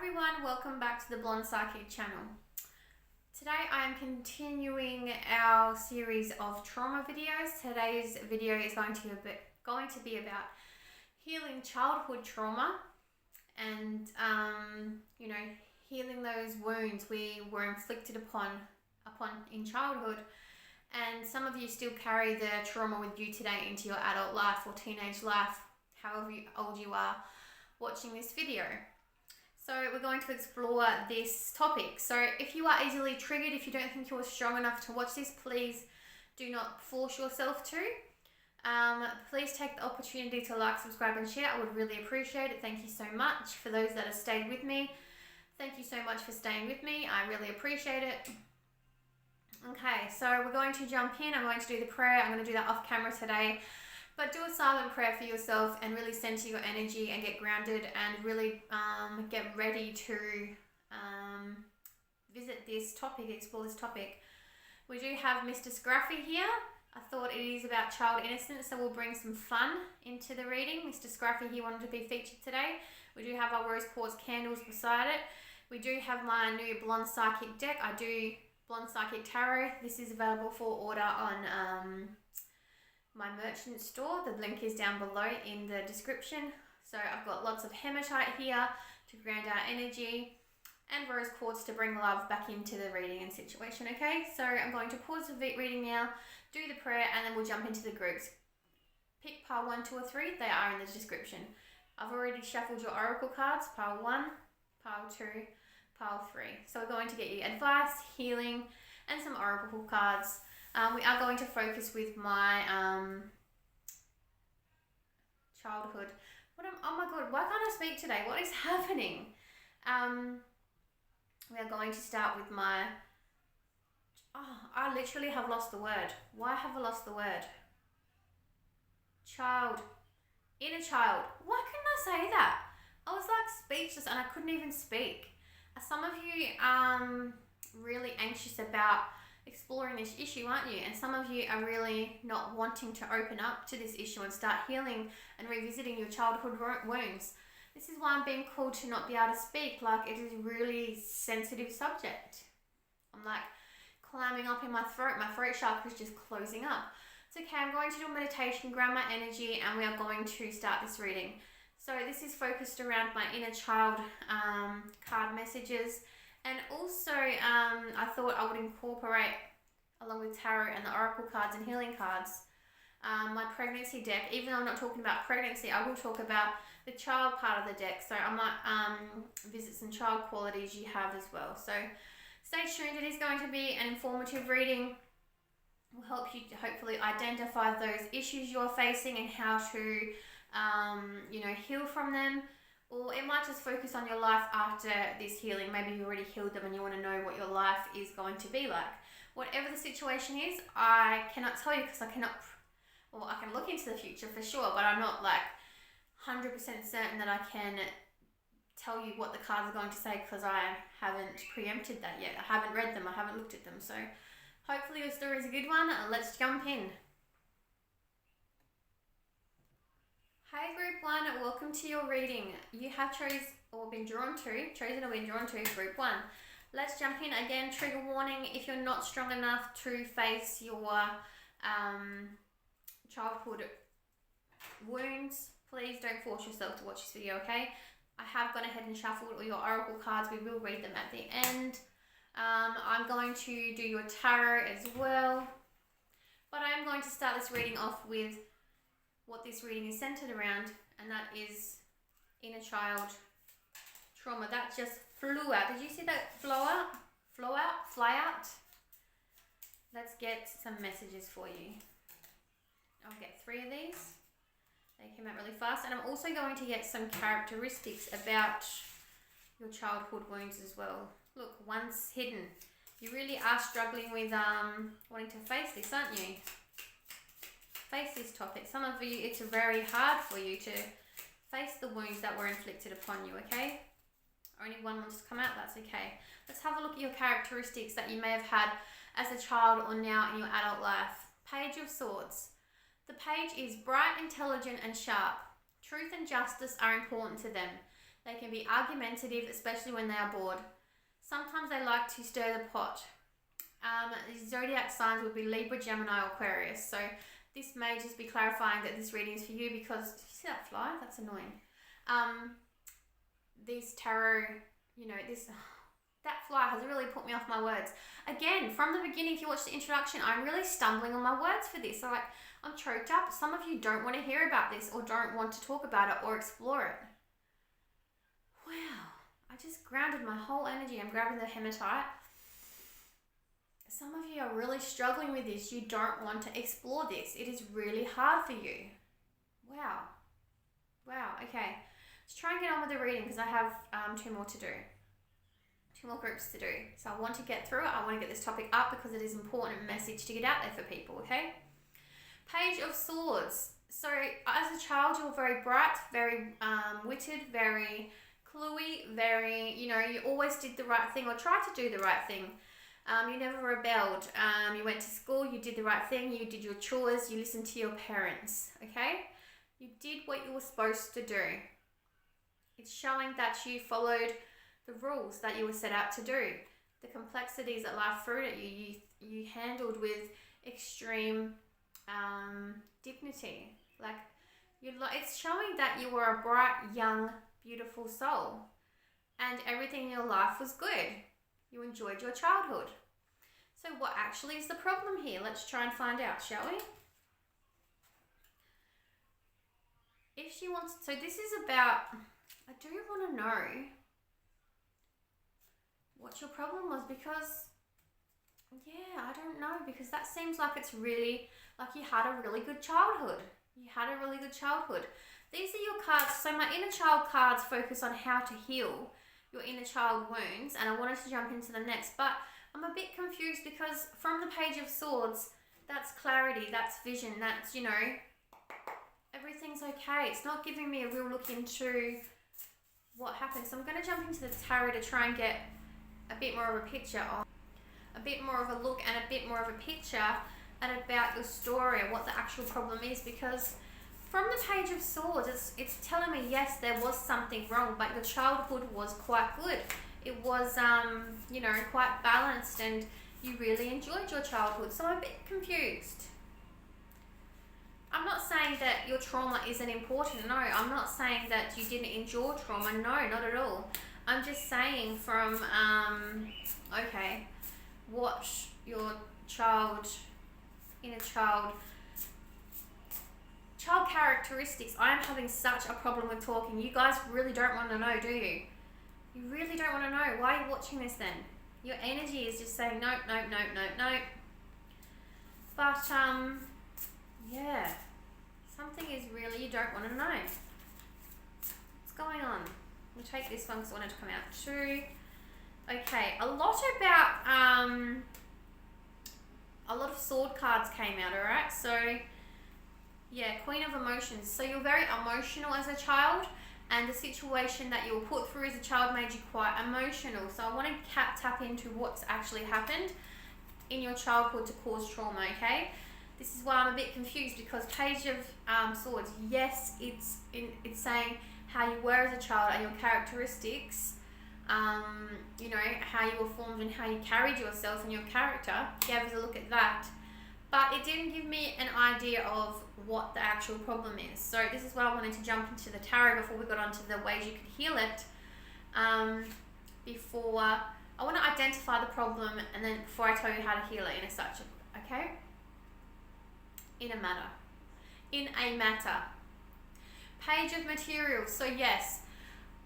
everyone, welcome back to the Blonde Psychic channel. Today I am continuing our series of trauma videos. Today's video is going to be about healing childhood trauma and healing those wounds we were inflicted upon in childhood. And some of you still carry the trauma with you today into your adult life or teenage life, however old you are watching this video. So we're going to explore this topic. So if you are easily triggered, if you don't think you're strong enough to watch this, please do not force yourself to. Please take the opportunity to like, subscribe and share. I would really appreciate it. Thank you so much for those that have stayed with me. Thank you so much for staying with me. I really appreciate it. Okay, so we're going to jump in. I'm going to do the prayer. I'm going to do that off camera today. But do a silent prayer for yourself and really center your energy and get grounded and really get ready to visit this topic, explore this topic. We do have Mr. Scruffy here. I thought it is about child innocence, so we'll bring some fun into the reading. Mr. Scruffy, he wanted to be featured today. We do have our rose quartz candles beside it. We do have my new Blonde Psychic deck. I do Blonde Psychic Tarot. This is available for order on my merchant store. The link is down below in the description. So I've got lots of hematite here to ground our energy and rose quartz to bring love back into the reading and situation. Okay, so I'm going to pause the reading now, do the prayer, and then we'll jump into the groups. Pick pile 1, 2 or 3. They are in the description. I've already shuffled your oracle cards, pile 1, pile 2, pile 3. So we're going to get you advice, healing, and some oracle cards. We are going to focus with my childhood. Oh my god, why can't I speak today? What is happening? We are going to start with my... I literally have lost the word. Why have I lost the word? Child. Inner child. Why couldn't I say that? I was like speechless and I couldn't even speak. Some of you really anxious about exploring this issue, aren't you? And some of you are really not wanting to open up to this issue and start healing and revisiting your childhood wounds. This is why I'm being called to not be able to speak. Like, it is a really sensitive subject. I'm like climbing up in my throat. My throat chakra is just closing up. It's okay. I'm going to do a meditation, ground my energy, and we are going to start this reading. So this is focused around my inner child card messages. And also, I thought I would incorporate, along with tarot and the oracle cards and healing cards, my pregnancy deck. Even though I'm not talking about pregnancy, I will talk about the child part of the deck. So I might visit some child qualities you have as well. So stay tuned. It is going to be an informative reading. It will help you to hopefully identify those issues you're facing and how to, heal from them. Or it might just focus on your life after this healing. Maybe you already healed them and you want to know what your life is going to be like. Whatever the situation is, I cannot tell you because I can look into the future for sure, but I'm not like 100% certain that I can tell you what the cards are going to say because I haven't preempted that yet. I haven't read them. I haven't looked at them. So hopefully your story is a good one. Let's jump in. Hey group 1, welcome to your reading. You have chosen or been drawn to group 1. Let's jump in. Again, trigger warning, if you're not strong enough to face your childhood wounds, please don't force yourself to watch this video, okay? I have gone ahead and shuffled all your oracle cards. We will read them at the end. I'm going to do your tarot as well. But I am going to start this reading off with what this reading is centered around, and that is inner child trauma. That just flew out. Did you see that fly out? Let's get some messages for you. I'll get 3 of these. They came out really fast. And I'm also going to get some characteristics about your childhood wounds as well. Look, one's hidden. You really are struggling with wanting to face this, aren't you? Face this topic. Some of you, it's very hard for you to face the wounds that were inflicted upon you, okay? Only one wants to come out, that's okay. Let's have a look at your characteristics that you may have had as a child or now in your adult life. Page of Swords. The page is bright, intelligent and sharp. Truth and justice are important to them. They can be argumentative, especially when they are bored. Sometimes they like to stir the pot. Zodiac signs would be Libra, Gemini, or Aquarius. So this may just be clarifying that this reading is for you because, did you see that fly? That's annoying. These tarot, that fly has really put me off my words. Again, from the beginning, if you watch the introduction, I'm really stumbling on my words for this. So I'm choked up. Some of you don't want to hear about this or don't want to talk about it or explore it. Wow. I just grounded my whole energy. I'm grabbing the hematite. Some of you are really struggling with this. You don't want to explore this. It is really hard for you. Wow. Okay. Let's try and get on with the reading because I have 2 more to do. 2 more groups to do. So I want to get through it. I want to get this topic up because it is an important message to get out there for people, okay? Page of Swords. So as a child, you were very bright, very witted, very cluey, very, you always did the right thing or tried to do the right thing. You never rebelled. You went to school, you did the right thing, you did your chores, you listened to your parents, okay? You did what you were supposed to do. It's showing that you followed the rules that you were set out to do. The complexities that life threw at you, you handled with extreme dignity. It's showing that you were a bright, young, beautiful soul. And everything in your life was good. You enjoyed your childhood. So what actually is the problem here? Let's try and find out, shall we? If she wants... So this is about... I do want to know what your problem was because... Yeah, I don't know because that seems like it's really... Like you had a really good childhood. You had a really good childhood. These are your cards. So my inner child cards focus on how to heal your inner child wounds, and I wanted to jump into the next, but I'm a bit confused because from the Page of Swords, that's clarity, that's vision, that's, everything's okay. It's not giving me a real look into what happened. So I'm going to jump into the tarot to try and get a bit more of a picture on, a bit more of a look and a bit more of a picture and about your story and what the actual problem is, because from the Page of Swords, it's telling me, yes, there was something wrong, but your childhood was quite good. It was, quite balanced and you really enjoyed your childhood. So I'm a bit confused. I'm not saying that your trauma isn't important. No, I'm not saying that you didn't endure trauma. No, not at all. I'm just saying from, what your inner child characteristics. I'm having such a problem with talking. You guys really don't want to know, do you? You really don't want to know. Why are you watching this then? Your energy is just saying nope. But, yeah. Something is really, you don't want to know. What's going on? We'll take this one because I wanted to come out too. Okay, a lot of sword cards came out, alright? So, yeah, Queen of Emotions. So you're very emotional as a child, and the situation that you were put through as a child made you quite emotional. So I want to tap into what's actually happened in your childhood to cause trauma, okay? This is why I'm a bit confused, because Page of Swords, yes, it's saying how you were as a child and your characteristics, how you were formed and how you carried yourself and your character. Gave us a look at that. But it didn't give me an idea of what the actual problem is. So this is why I wanted to jump into the tarot before we got onto the ways you could heal it. Before I want to identify the problem, and then before I tell you how to heal it in a such, okay? In a matter. Page of Materials. So yes,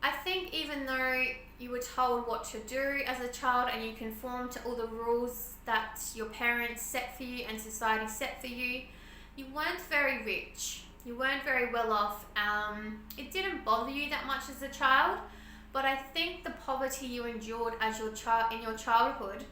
I think even though you were told what to do as a child and you conformed to all the rules that your parents set for you and society set for you, you weren't very rich. You weren't very well off. It didn't bother you that much as a child, but I think the poverty you endured as your child in your childhood,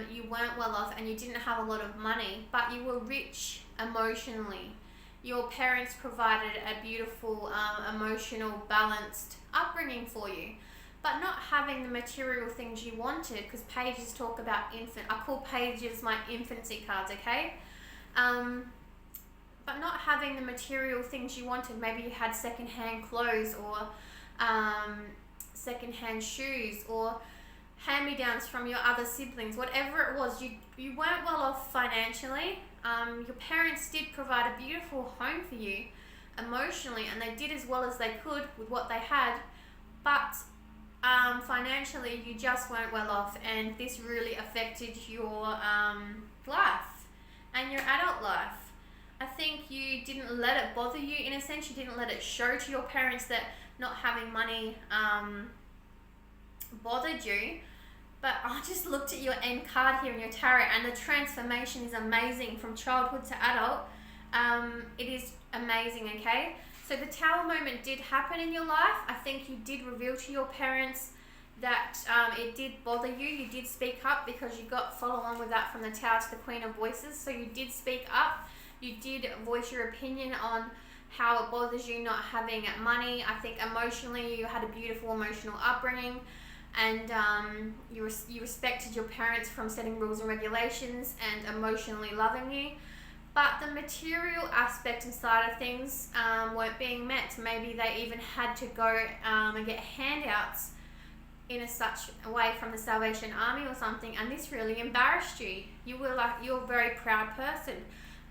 you weren't well off and you didn't have a lot of money, but you were rich emotionally. Your parents provided a beautiful, emotional, balanced upbringing for you. But not having the material things you wanted, because pages talk about I call pages my infancy cards, okay? But not having the material things you wanted. Maybe you had secondhand clothes, or secondhand shoes or hand-me-downs from your other siblings, whatever it was. You weren't well off financially. Your parents did provide a beautiful home for you emotionally, and they did as well as they could with what they had, but financially you just weren't well off, and this really affected your life and your adult life. I think you didn't let it bother you, in a sense. You didn't let it show to your parents that not having money bothered you. But I just looked at your end card here in your tarot, and the transformation is amazing from childhood to adult. It is amazing, okay? So the Tower moment did happen in your life. I think you did reveal to your parents that it did bother you. You did speak up, because you got follow on with that from the Tower to the Queen of Voices. So you did speak up. You did voice your opinion on how it bothers you not having money. I think emotionally you had a beautiful emotional upbringing, and you respected your parents from setting rules and regulations and emotionally loving you. But the material aspect inside of things weren't being met. Maybe they even had to go and get handouts in such a way from the Salvation Army or something, and this really embarrassed you. You're a very proud person,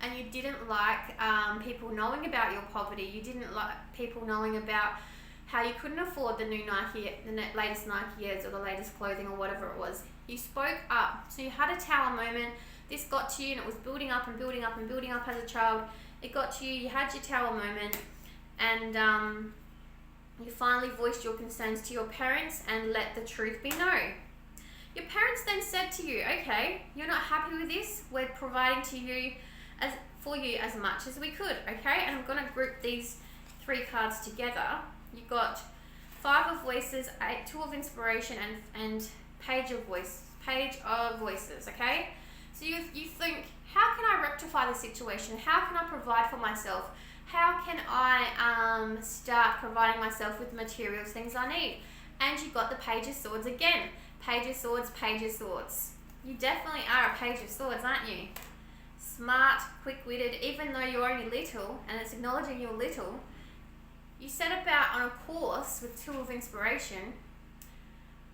and you didn't like people knowing about your poverty. You didn't like people knowing about how you couldn't afford the new Nike, the latest Nike Airs or the latest clothing or whatever it was. You spoke up. So you had a Tower moment. This got to you, and it was building up and building up and building up as a child. It got to you. You had your Tower moment, and you finally voiced your concerns to your parents and let the truth be known. Your parents then said to you, okay, you're not happy with this. We're providing to you for you as much as we could, okay? And I'm going to group these 3 cards together. You got 5 of Voices, 2 of Inspiration, and Page of Voices, okay? So you think, how can I rectify the situation? How can I provide for myself? How can I start providing myself with the materials, things I need? And you got the Page of Swords again. Page of Swords, Page of Swords. You definitely are a Page of Swords, aren't you? Smart, quick-witted, even though you're only little, and it's acknowledging you're little. You set about on a course with 2 of Inspiration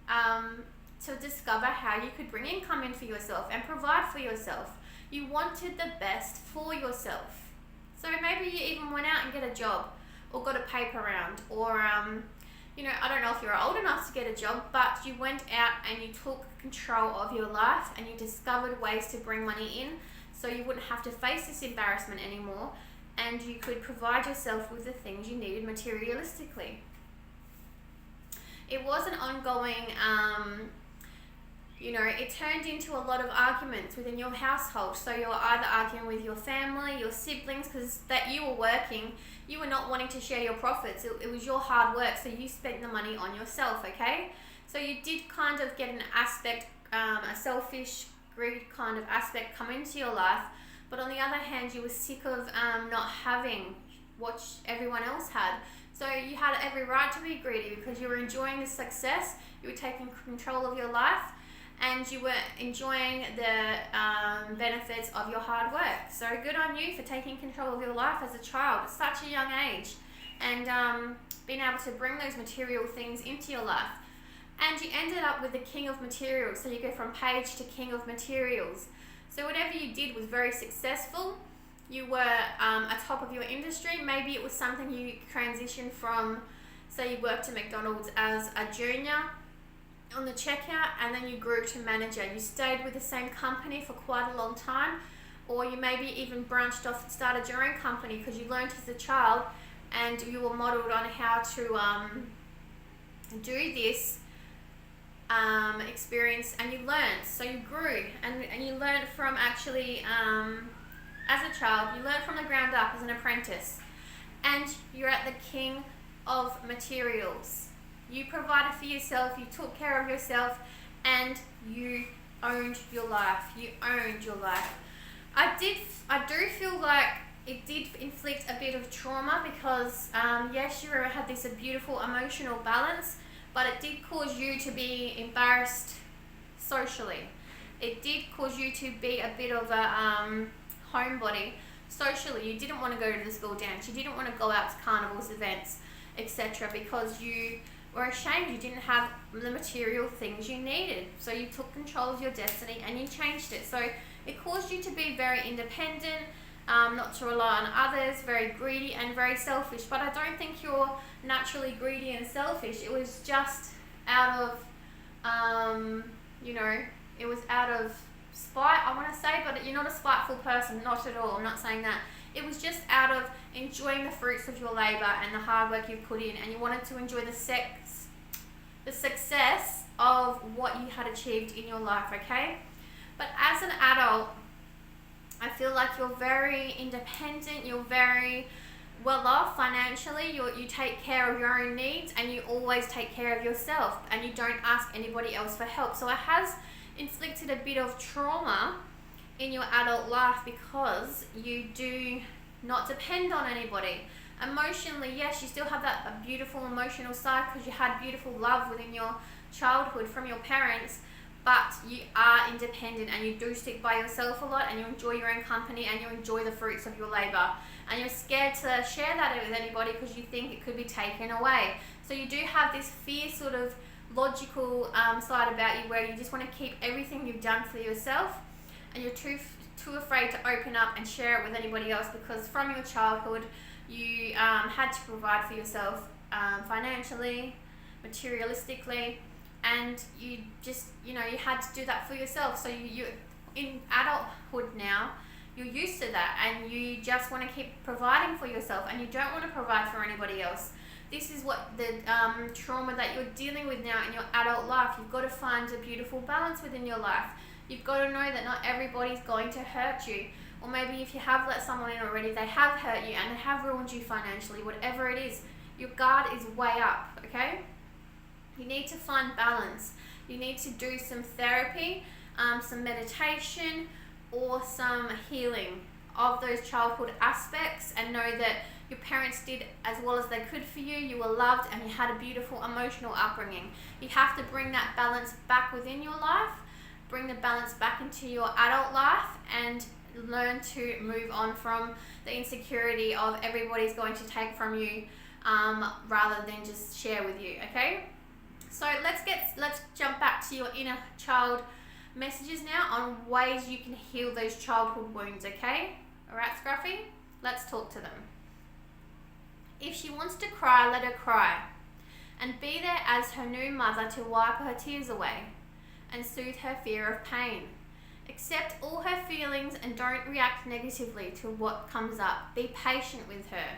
to discover how you could bring income in for yourself and provide for yourself. You wanted the best for yourself. So maybe you even went out and get a job, or got a paper round, or I don't know if you're old enough to get a job, but you went out and you took control of your life, and you discovered ways to bring money in, so you wouldn't have to face this embarrassment anymore, and you could provide yourself with the things you needed materialistically. It was an ongoing, it turned into a lot of arguments within your household. So you're either arguing with your family, your siblings, because that you were working, you were not wanting to share your profits. It was your hard work, so you spent the money on yourself, okay? So you did kind of get an aspect, a selfish, greed kind of aspect come into your life. But on the other hand, you were sick of not having what everyone else had. So you had every right to be greedy, because you were enjoying the success, you were taking control of your life, and you were enjoying the benefits of your hard work. So good on you for taking control of your life as a child at such a young age, and being able to bring those material things into your life. And you ended up with the King of Materials. So you go from Page to King of Materials. So whatever you did was very successful. You were atop of your industry. Maybe it was something you transitioned from, say you worked at McDonald's as a junior on the checkout, and then you grew to manager. You stayed with the same company for quite a long time, or you maybe even branched off and started your own company because you learned as a child and you were modeled on how to do this experience, and you learned. So you grew and you learned from actually as a child, you learned from the ground up as an apprentice, and you're at the King of Materials. You provided for yourself, you took care of yourself, and you owned your life. You owned your life. I do feel like it did inflict a bit of trauma, because yes, you had this beautiful emotional balance, but it did cause you to be embarrassed socially. It did cause you to be a bit of a homebody socially. You didn't want to go to the school dance. You didn't want to go out to carnivals, events. etc., because you were ashamed you didn't have the material things you needed. So you took control of your destiny and you changed it. So it caused you to be very independent, not to rely on others, very greedy and very selfish. But I don't think you're naturally greedy and selfish. It was just out of, it was out of spite, I want to say, but you're not a spiteful person, not at all. I'm not saying that. It was just out of enjoying the fruits of your labor and the hard work you put in, and you wanted to enjoy the success of what you had achieved in your life, okay? But as an adult, I feel like you're very independent, you're very well off financially, you take care of your own needs, and you always take care of yourself, and you don't ask anybody else for help. So it has inflicted a bit of trauma in your adult life because you do not depend on anybody. Emotionally, yes, you still have that beautiful emotional side because you had beautiful love within your childhood from your parents, but you are independent and you do stick by yourself a lot, and you enjoy your own company and you enjoy the fruits of your labor, and you're scared to share that with anybody because you think it could be taken away. So you do have this fear sort of logical side about you where you just want to keep everything you've done for yourself, and you're too afraid to open up and share it with anybody else because from your childhood you had to provide for yourself financially, materialistically, and you just, you had to do that for yourself. So you in adulthood now, you're used to that, and you just want to keep providing for yourself, and you don't want to provide for anybody else. This is what the trauma that you're dealing with now in your adult life. You've got to find a beautiful balance within your life. You've got to know that not everybody's going to hurt you. Or maybe if you have let someone in already, they have hurt you and they have ruined you financially. Whatever it is, your guard is way up, okay? You need to find balance. You need to do some therapy, some meditation, or some healing of those childhood aspects, and know that your parents did as well as they could for you. You were loved and you had a beautiful emotional upbringing. You have to bring that balance back within your life, bring the balance back into your adult life, and learn to move on from the insecurity of everybody's going to take from you, rather than just share with you, okay? So let's jump back to your inner child messages now on ways you can heal those childhood wounds, okay? Alright, Scruffy? Let's talk to them. If she wants to cry, let her cry, and be there as her new mother to wipe her tears away and soothe her fear of pain. Accept all her feelings and don't react negatively to what comes up. Be patient with her.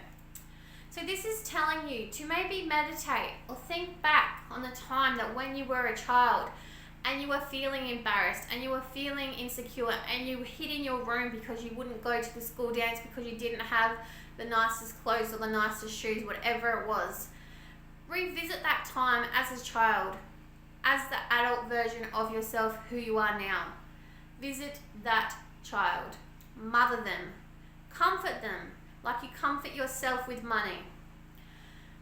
So this is telling you to maybe meditate or think back on the time that when you were a child and you were feeling embarrassed and you were feeling insecure and you hid in your room because you wouldn't go to the school dance because you didn't have the nicest clothes or the nicest shoes, whatever it was. Revisit that time as a child, as the adult version of yourself who you are now. Visit that child. Mother them. Comfort them like you comfort yourself with money.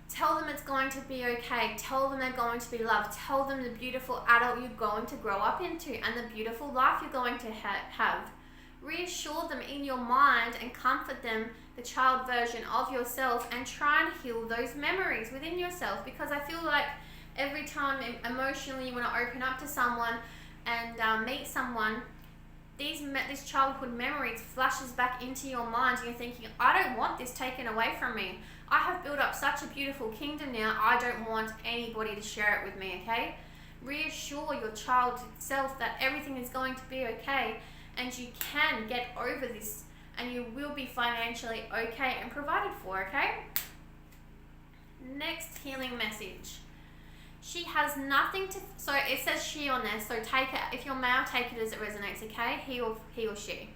Tell them it's going to be okay. Tell them they're going to be loved. Tell them the beautiful adult you're going to grow up into and the beautiful life you're going to have. Reassure them in your mind and comfort them, the child version of yourself, and try and heal those memories within yourself, because I feel like every time emotionally you want to open up to someone and meet someone, this childhood memories flashes back into your mind and you're thinking, I don't want this taken away from me. I have built up such a beautiful kingdom now, I don't want anybody to share it with me, okay? Reassure your child self that everything is going to be okay and you can get over this and you will be financially okay and provided for, okay? Next healing message. She has nothing to, so it says she on there, so take it, if you're male, take it as it resonates, okay? He or she.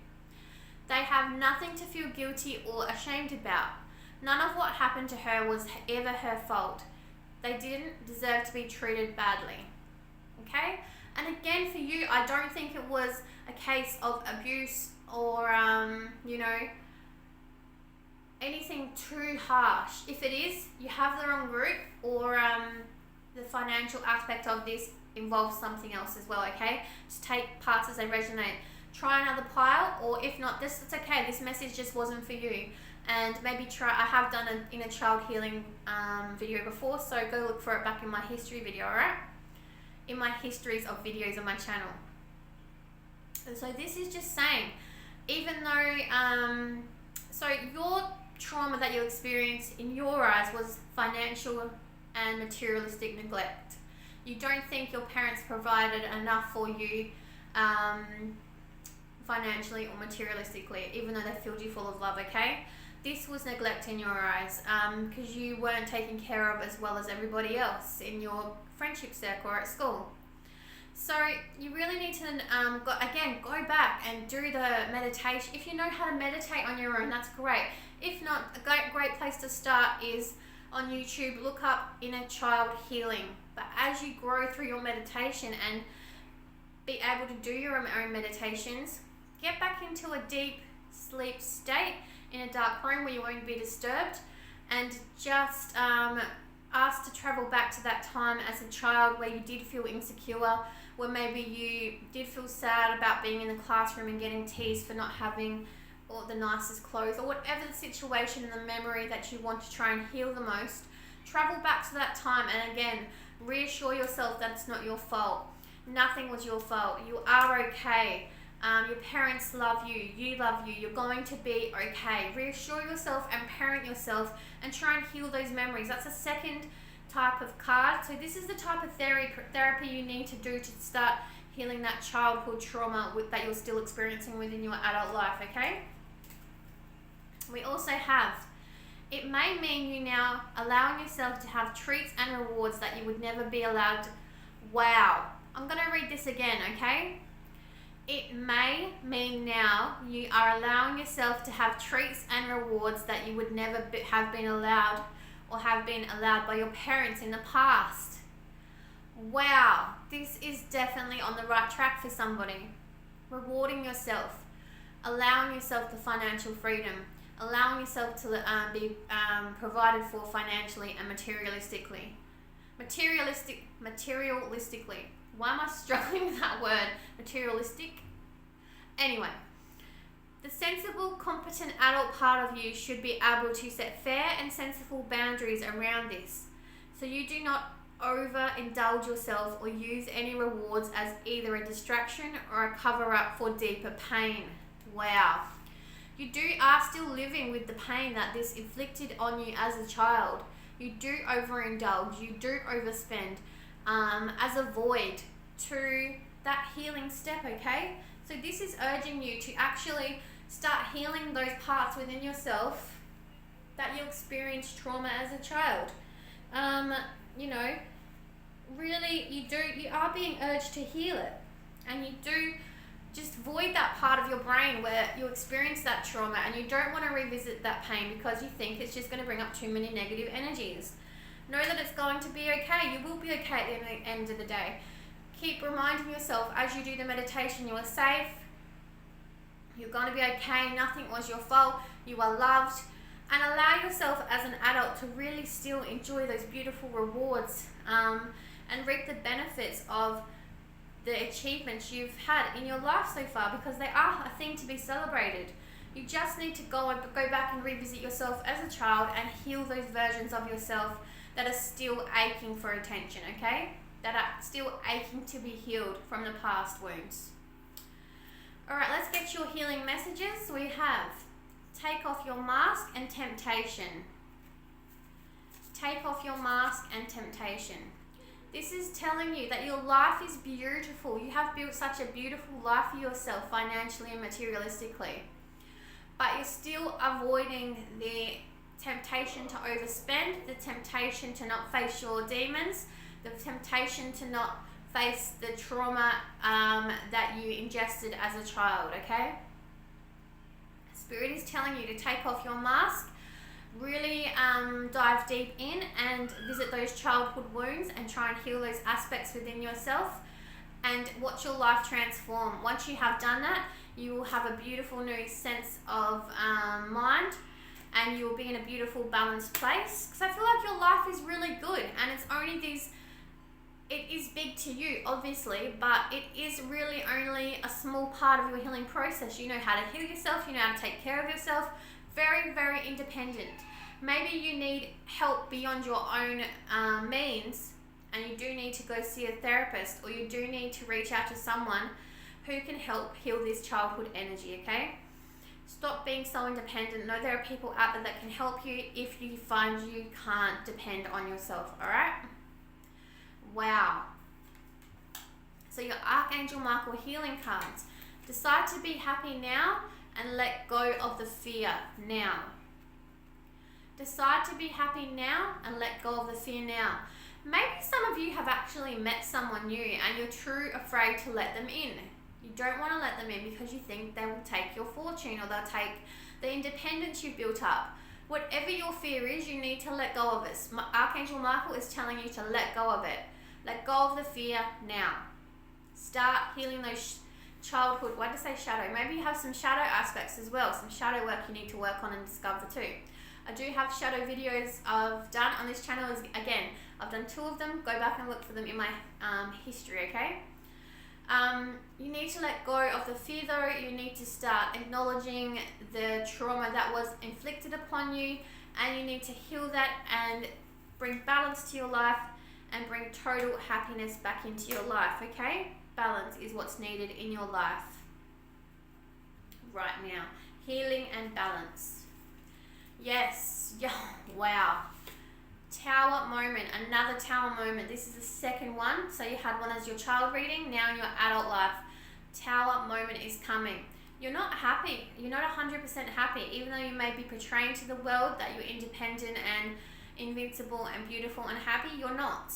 They have nothing to feel guilty or ashamed about. None of what happened to her was ever her fault. They didn't deserve to be treated badly, okay? And again, for you, I don't think it was a case of abuse or, anything too harsh. If it is, you have the wrong group, or the financial aspect of this involves something else as well, okay? Just take parts as they resonate. Try another pile, or if not, it's okay. This message just wasn't for you. and maybe try. I have done an inner child healing video before, so go look for it back in my history video, alright? In my histories of videos on my channel. And so this is just saying, even though, so your trauma that you experienced in your eyes was financial and materialistic neglect. You don't think your parents provided enough for you financially or materialistically, even though they filled you full of love, okay? This was neglect in your eyes because you weren't taken care of as well as everybody else in your friendship circle or at school. So you really need to, go back and do the meditation. If you know how to meditate on your own, that's great. If not, a great place to start is on YouTube. Look up inner child healing. But as you grow through your meditation and be able to do your own meditations, get back into a deep sleep state in a dark room where you won't be disturbed, and just ask to travel back to that time as a child where you did feel insecure, where maybe you did feel sad about being in the classroom and getting teased for not having all the nicest clothes, or whatever the situation and the memory that you want to try and heal the most. Travel back to that time and again, reassure yourself that it's not your fault. Nothing was your fault. You are okay. Your parents love you. You love you. You're going to be okay. Reassure yourself and parent yourself and try and heal those memories. That's a second type of card. So this is the type of therapy you need to do to start healing that childhood trauma that you're still experiencing within your adult life, okay? We also have, it may mean you now allowing yourself to have treats and rewards that you would never be allowed. Wow. I'm going to read this again, okay? It may mean now you are allowing yourself to have treats and rewards that you would never have been allowed or have been allowed by your parents in the past. Wow, this is definitely on the right track for somebody. Rewarding yourself, allowing yourself the financial freedom, allowing yourself to be provided for financially and materialistically. Materialistically. Why am I struggling with that word? Materialistic? Anyway, the sensible, competent adult part of you should be able to set fair and sensible boundaries around this, so you do not overindulge yourself or use any rewards as either a distraction or a cover-up for deeper pain. Wow. You are still living with the pain that this inflicted on you as a child. You do overindulge, you do overspend as a void to that healing step, okay? So this is urging you to actually start healing those parts within yourself that you experienced trauma as a child. Really you are being urged to heal it, and you do just void that part of your brain where you experience that trauma and you don't want to revisit that pain because you think it's just going to bring up too many negative energies. Know that it's going to be okay. You will be okay at the end of the day. Keep reminding yourself as you do the meditation, you are safe, you're going to be okay, nothing was your fault, you are loved, and allow yourself as an adult to really still enjoy those beautiful rewards and reap the benefits of the achievements you've had in your life so far, because they are a thing to be celebrated. You just need to go back and revisit yourself as a child and heal those versions of yourself that are still aching for attention, okay? That are still aching to be healed from the past wounds. Alright, let's get your healing messages. We have take off your mask and temptation. Take off your mask and temptation. This is telling you that your life is beautiful. You have built such a beautiful life for yourself financially and materialistically. But you're still avoiding the temptation to overspend, the temptation to not face your demons, the temptation to not face the trauma that you ingested as a child, okay? Spirit is telling you to take off your mask, really dive deep in and visit those childhood wounds and try and heal those aspects within yourself and watch your life transform. Once you have done that, you will have a beautiful new sense of mind, and you will be in a beautiful balanced place, because I feel like your life is really good, and it's only these, it is big to you obviously, but it is really only a small part of your healing process. You know how to heal yourself, you know how to take care of yourself, Very, very independent. Maybe you need help beyond your own means, and you do need to go see a therapist, or you do need to reach out to someone who can help heal this childhood energy, okay? Stop being so independent. Know there are people out there that can help you if you find you can't depend on yourself, alright? Wow. So your Archangel Michael healing cards. Decide to be happy now and let go of the fear now. Decide to be happy now and let go of the fear now. Maybe some of you have actually met someone new and you're too afraid to let them in. You don't want to let them in because you think they will take your fortune, or they'll take the independence you've built up. Whatever your fear is, you need to let go of it. Archangel Michael is telling you to let go of it. Let go of the fear now. Start healing those childhood, why did I say shadow? Maybe you have some shadow aspects as well, some shadow work you need to work on and discover too. I do have shadow videos I've done on this channel. Again, I've done 2 of them. Go back and look for them in my history, okay? You need to let go of the fear though. You need to start acknowledging the trauma that was inflicted upon you, and you need to heal that and bring balance to your life and bring total happiness back into your life, okay? Balance is what's needed in your life right now. Healing and balance. Yes. Yeah. Wow. Tower moment. Another tower moment. This is the second one. So you had one as your child reading. Now in your adult life, tower moment is coming. You're not happy. You're not 100% happy. Even though you may be portraying to the world that you're independent and invincible and beautiful and happy, you're not.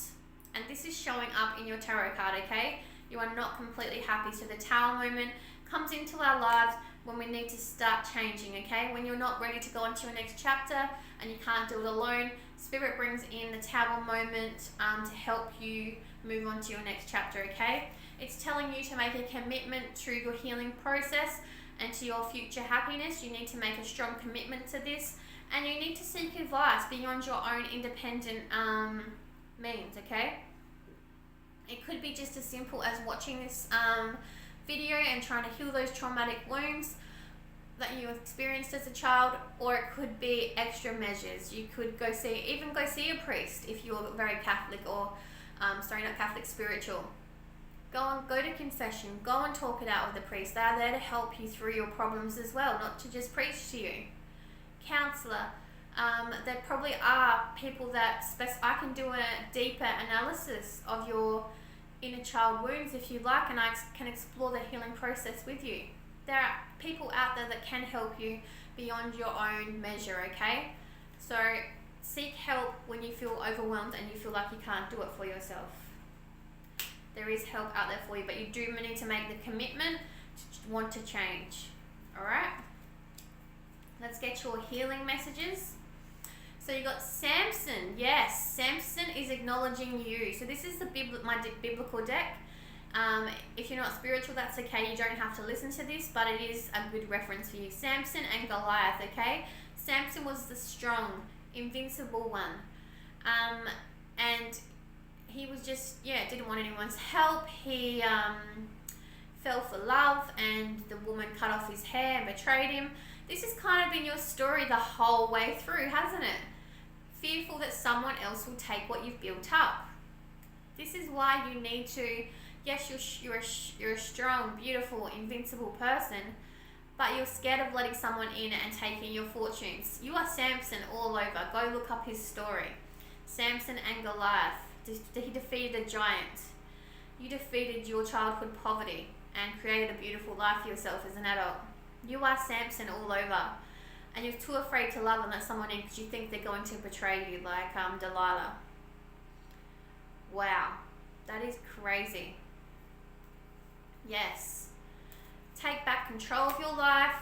And this is showing up in your tarot card, okay? You are not completely happy. So the tower moment comes into our lives when we need to start changing, okay? When you're not ready to go on to your next chapter and you can't do it alone, Spirit brings in the tower moment to help you move on to your next chapter, okay? It's telling you to make a commitment to your healing process and to your future happiness. You need to make a strong commitment to this, and you need to seek advice beyond your own independent means, okay? It could be just as simple as watching this video and trying to heal those traumatic wounds that you experienced as a child, or it could be extra measures. You could even go see a priest if you're very Catholic, or not Catholic, spiritual. Go to confession. Go and talk it out with the priest. They are there to help you through your problems as well, not to just preach to you. Counselor. There probably are people that I can do a deeper analysis of your inner child wounds if you like, and I can explore the healing process with you. There are people out there that can help you beyond your own measure, okay? So seek help when you feel overwhelmed and you feel like you can't do it for yourself. There is help out there for you, but you do need to make the commitment to want to change. Alright? Let's get your healing messages. So you got Samson. Yes, Samson is acknowledging you. So this is my biblical deck. If you're not spiritual, that's okay. You don't have to listen to this, but it is a good reference for you. Samson and Goliath, okay? Samson was the strong, invincible one. And he was just, didn't want anyone's help. He fell for love, and the woman cut off his hair and betrayed him. This has kind of been your story the whole way through, hasn't it? Fearful that someone else will take what you've built up. This is why you need to, yes, you're a strong, beautiful, invincible person, but you're scared of letting someone in and taking your fortunes. You are Samson all over. Go look up his story. Samson and Goliath. He defeated a giant. You defeated your childhood poverty and created a beautiful life for yourself as an adult. You are Samson all over. And you're too afraid to love and let someone in because you think they're going to betray you, like Delilah. Wow. That is crazy. Yes. Take back control of your life.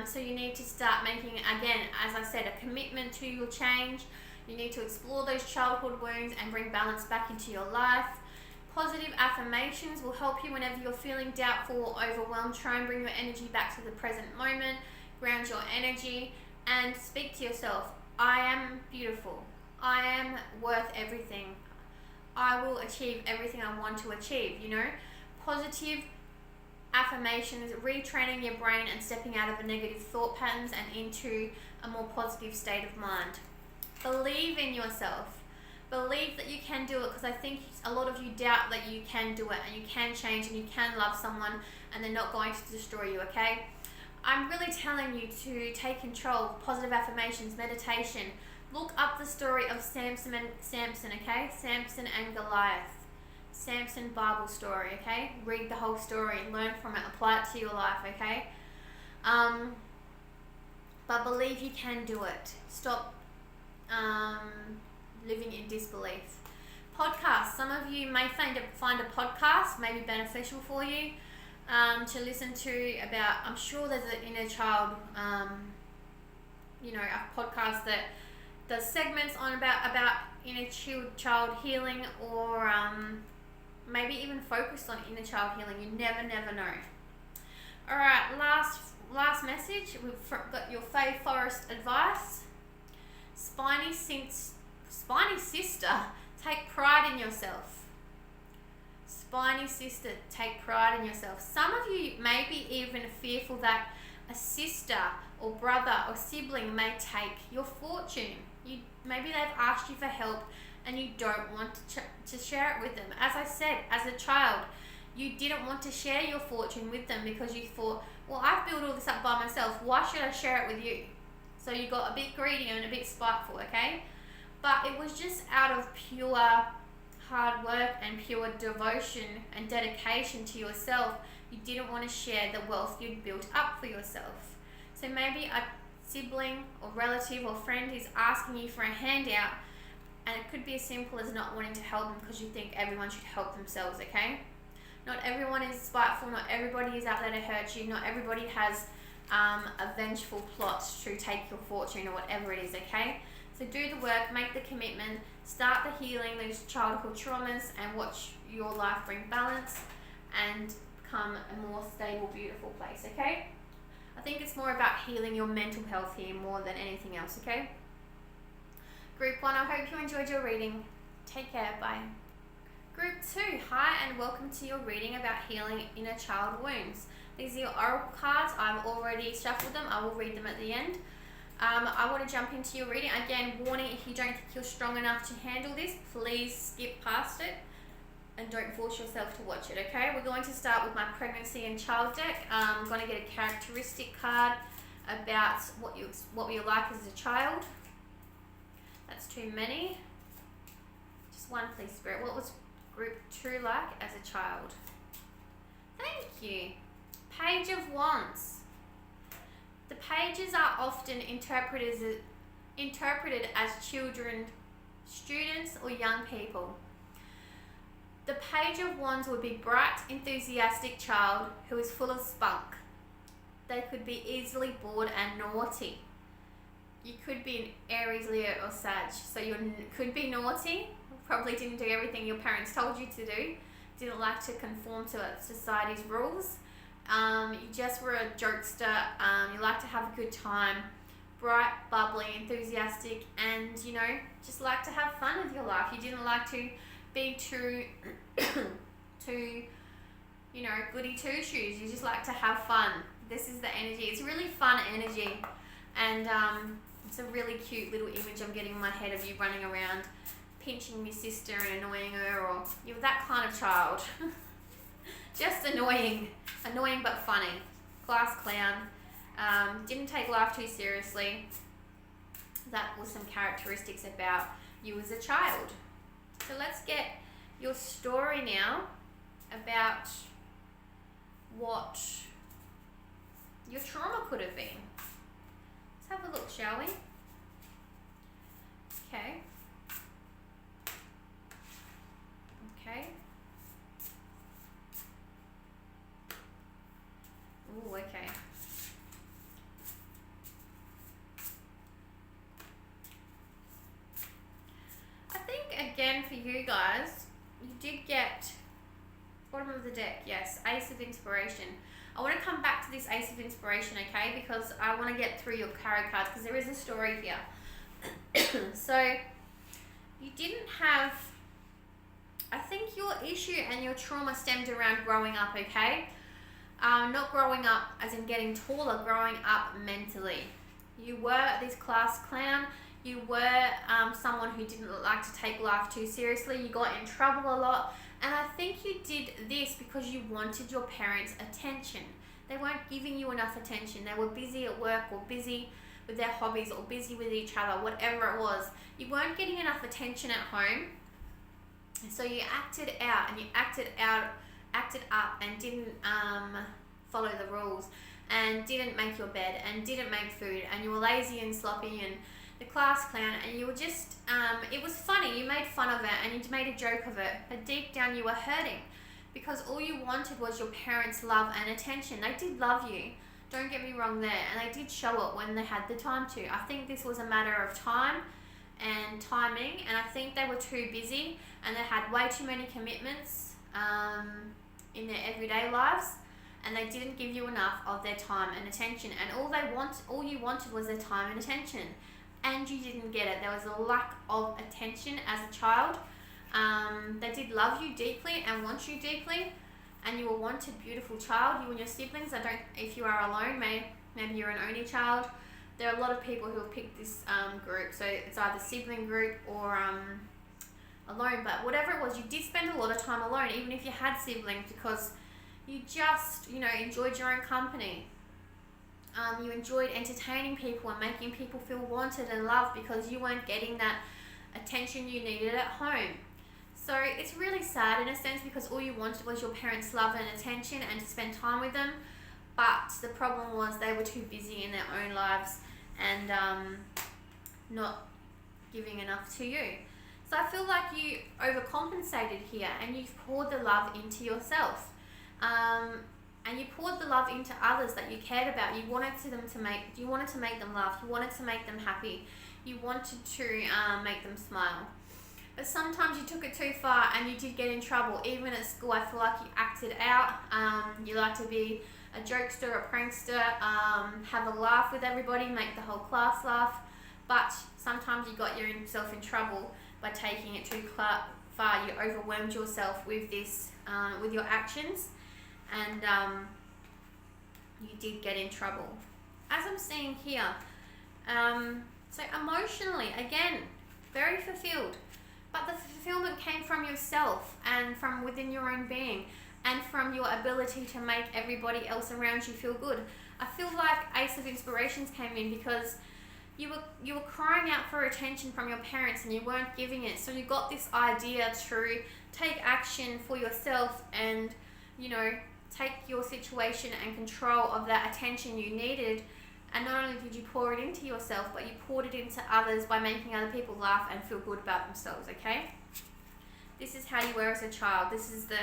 So you need to start making, again, as I said, a commitment to your change. You need to explore those childhood wounds and bring balance back into your life. Positive affirmations will help you whenever you're feeling doubtful or overwhelmed. Try and bring your energy back to the present moment. Ground your energy and speak to yourself. I am beautiful. I am worth everything. I will achieve everything I want to achieve, Positive affirmation is retraining your brain and stepping out of the negative thought patterns and into a more positive state of mind. Believe in yourself. Believe that you can do it, because I think a lot of you doubt that you can do it and you can change and you can love someone and they're not going to destroy you, okay? I'm really telling you to take control. Positive affirmations, meditation. Look up the story of Samson, okay? Samson and Goliath. Samson Bible story, okay? Read the whole story, learn from it, apply it to your life, okay? But believe you can do it. Stop living in disbelief. Podcasts. Some of you may find a podcast maybe beneficial for you to listen to about. I'm sure there's an inner child, a podcast that does segments on about inner child healing, or maybe even focused on inner child healing. You never know. All right, last message. We've got your Faye Forest advice. Spiny sister, take pride in yourself. Spiny sister, take pride in yourself. Some of you may be even fearful that a sister or brother or sibling may take your fortune. Maybe they've asked you for help and you don't want to share it with them. As I said, as a child, you didn't want to share your fortune with them because you thought, well, I've built all this up by myself. Why should I share it with you? So you got a bit greedy and a bit spiteful, okay? But it was just out of pure hard work and pure devotion and dedication to yourself. You didn't want to share the wealth you'd built up for yourself. So maybe a sibling or relative or friend is asking you for a handout, and it could be as simple as not wanting to help them because you think everyone should help themselves, okay? Not everyone is spiteful, not everybody is out there to hurt you, not everybody has a vengeful plot to take your fortune or whatever it is, okay? So do the work, make the commitment, start the healing, those childhood traumas, and watch your life bring balance and become a more stable, beautiful place, okay? I think it's more about healing your mental health here more than anything else, okay? Group 1, I hope you enjoyed your reading. Take care, bye. Group 2, hi and welcome to your reading about healing inner child wounds. These are your oracle cards. I've already shuffled them. I will read them at the end. I want to jump into your reading. Again, warning, if you don't think you're strong enough to handle this, please skip past it and don't force yourself to watch it, okay? We're going to start with my pregnancy and child deck. I'm going to get a characteristic card about what you're like as a child. That's too many. Just one, please, Spirit. What was group 2 like as a child? Thank you. Page of Wands. The pages are often interpreted as children, students, or young people. The Page of Wands would be bright, enthusiastic child who is full of spunk. They could be easily bored and naughty. You could be an Aries, Leo, or Sag. So you could be naughty, probably didn't do everything your parents told you to do, didn't like to conform to society's rules. You just were a jokester, you like to have a good time, bright, bubbly, enthusiastic, and, just like to have fun with your life. You didn't like to be too, goody two-shoes. You just like to have fun. This is the energy. It's really fun energy, and it's a really cute little image I'm getting in my head of you running around, pinching your sister and annoying her, or you're that kind of child. Just annoying but funny. Class clown. Didn't take life too seriously. That was some characteristics about you as a child. So let's get your story now about what your trauma could have been. Let's have a look, shall we? Okay. Ooh, okay. I think, again, for you guys, you did get, bottom of the deck, yes, Ace of Inspiration. I want to come back to this Ace of Inspiration, okay, because I want to get through your tarot cards, because there is a story here. So, you didn't have, I think your issue and your trauma stemmed around growing up, okay? Not growing up as in getting taller, growing up mentally. You were this class clown. You were someone who didn't like to take life too seriously. You got in trouble a lot. And I think you did this because you wanted your parents' attention. They weren't giving you enough attention. They were busy at work or busy with their hobbies or busy with each other, whatever it was. You weren't getting enough attention at home. So you acted out and you acted up and didn't follow the rules and didn't make your bed and didn't make food, and you were lazy and sloppy and the class clown, and you were just, it was funny, you made fun of it and you made a joke of it, but deep down you were hurting because all you wanted was your parents' love and attention. They did love you, don't get me wrong there, and they did show it when they had the time to. I think this was a matter of time and timing, and I think they were too busy and they had way too many commitments in their everyday lives, and they didn't give you enough of their time and attention, and all you wanted was their time and attention, and you didn't get it. There was a lack of attention as a child. They did love you deeply and want you deeply, and you were a wanted, beautiful child. You and your siblings. If you are alone, maybe you're an only child. There are a lot of people who have picked this group, so it's either sibling group or alone. But whatever it was, you did spend a lot of time alone, even if you had siblings, because you just, enjoyed your own company. You enjoyed entertaining people and making people feel wanted and loved because you weren't getting that attention you needed at home. So it's really sad in a sense because all you wanted was your parents' love and attention and to spend time with them. But the problem was they were too busy in their own lives and not giving enough to you. So I feel like you overcompensated here and you've poured the love into yourself. And you poured the love into others that you cared about. You wanted to make them laugh. You wanted to make them happy. You wanted to make them smile. But sometimes you took it too far and you did get in trouble. Even at school, I feel like you acted out. You like to be a jokester, a prankster, have a laugh with everybody, make the whole class laugh. But sometimes you got yourself in trouble by taking it too far. You overwhelmed yourself with this, with your actions. And you did get in trouble. As I'm seeing here, so emotionally, again, very fulfilled. But the fulfillment came from yourself and from within your own being and from your ability to make everybody else around you feel good. I feel like Ace of Inspirations came in because you were crying out for attention from your parents and you weren't giving it. So you got this idea to take action for yourself and, take your situation and control of that attention you needed. And not only did you pour it into yourself, but you poured it into others by making other people laugh and feel good about themselves, okay? This is how you were as a child. This is the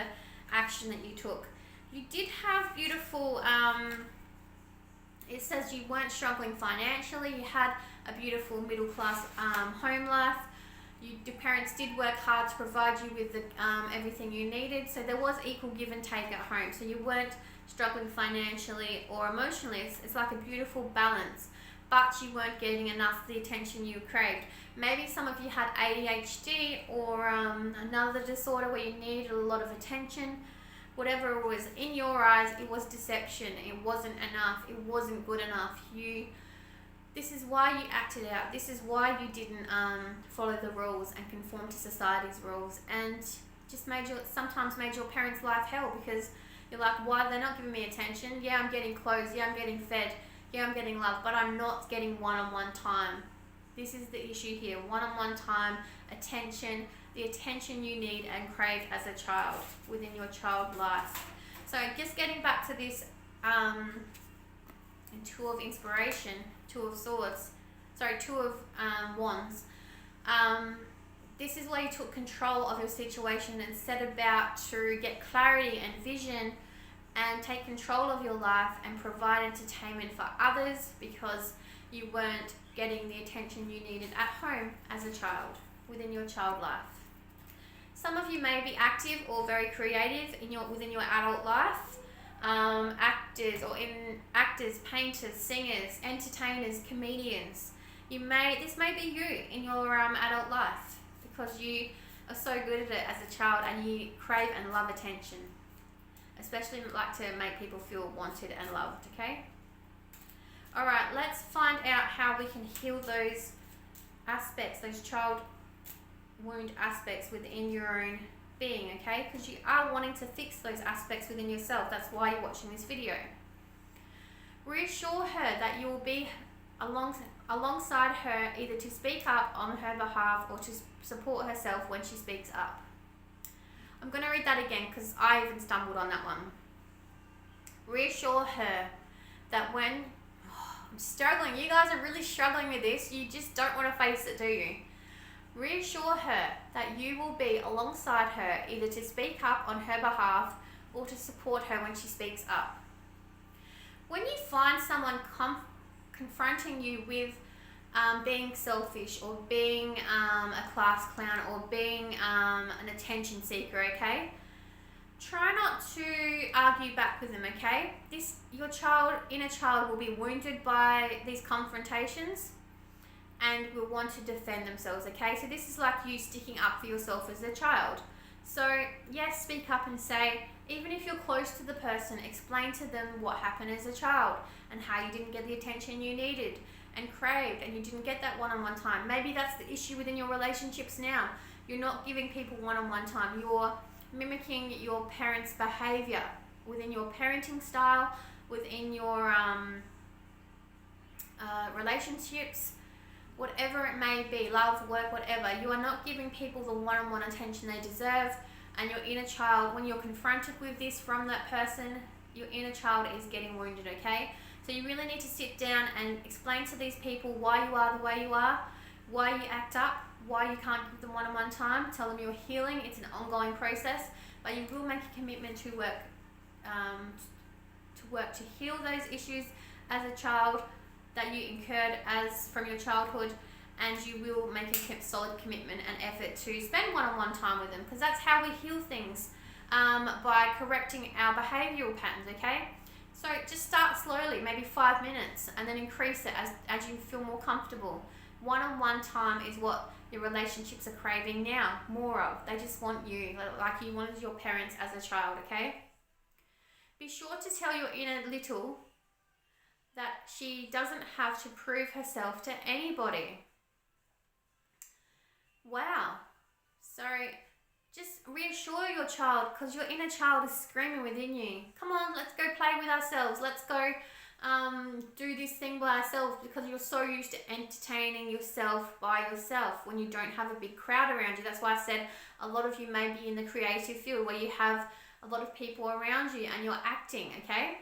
action that you took. You did have beautiful, it says you weren't struggling financially. You had a beautiful middle class home life. Your parents did work hard to provide you with everything you needed. So there was equal give and take at home. So you weren't struggling financially or emotionally. It's like a beautiful balance, but you weren't getting enough of the attention you craved. Maybe some of you had ADHD or another disorder where you needed a lot of attention. Whatever it was, in your eyes, it was deception. It wasn't enough. It wasn't good enough. This is why you acted out. This is why you didn't follow the rules and conform to society's rules, and just sometimes made your parents' life hell because you're like, why are they not giving me attention? Yeah, I'm getting clothes. Yeah, I'm getting fed. Yeah, I'm getting love, but I'm not getting one-on-one time. This is the issue here. One-on-one time, attention, the attention you need and craved as a child within your child life. So just getting back to this Two of Inspiration, Two of Swords, Two of Wands. This is where you took control of your situation and set about to get clarity and vision and take control of your life and provide entertainment for others because you weren't getting the attention you needed at home as a child within your child life. Some of you may be active or very creative within your adult life. Actors, painters, singers, entertainers, comedians. This may be you in your adult life because you are so good at it as a child and you crave and love attention. especially like to make people feel wanted and loved, okay? Alright, let's find out how we can heal those aspects, those child wound aspects within your own being, okay? Because you are wanting to fix those aspects within yourself. That's why you're watching this video. Reassure her that you will be alongside her, either to speak up on her behalf or to support herself when she speaks up. I'm going to read that again because I even stumbled on that one. Reassure her that when... I'm struggling. You guys are really struggling with this. You just don't want to face it, do you? Reassure her that you will be alongside her, either to speak up on her behalf or to support her when she speaks up. When you find someone confronting you with being selfish or being a class clown or being an attention seeker, okay? Try not to argue back with them, okay? Your inner child will be wounded by these confrontations and will want to defend themselves, okay? So this is like you sticking up for yourself as a child. So yes, speak up and say, even if you're close to the person, explain to them what happened as a child and how you didn't get the attention you needed and craved and you didn't get that one-on-one time. Maybe that's the issue within your relationships now. You're not giving people one-on-one time. You're mimicking your parents' behavior within your parenting style, within your relationships, whatever it may be, love, work, whatever. You are not giving people the one-on-one attention they deserve, and your inner child, when you're confronted with this from that person, your inner child is getting wounded, okay? So you really need to sit down and explain to these people why you are the way you are, why you act up, why you can't give them one-on-one time. Tell them you're healing. It's an ongoing process, but you will make a commitment to work to heal those issues as a child that you incurred from your childhood, and you will make a solid commitment and effort to spend one-on-one time with them, because that's how we heal things, by correcting our behavioural patterns, okay? So just start slowly, maybe 5 minutes, and then increase it as you feel more comfortable. One-on-one time is what your relationships are craving now, more of. They just want you, like you wanted your parents as a child, okay? Be sure to tell your inner little that she doesn't have to prove herself to anybody. Wow. So just reassure your child, because your inner child is screaming within you. Come on, let's go play with ourselves. Let's go do this thing by ourselves, because you're so used to entertaining yourself by yourself when you don't have a big crowd around you. That's why I said a lot of you may be in the creative field where you have a lot of people around you and you're acting, okay?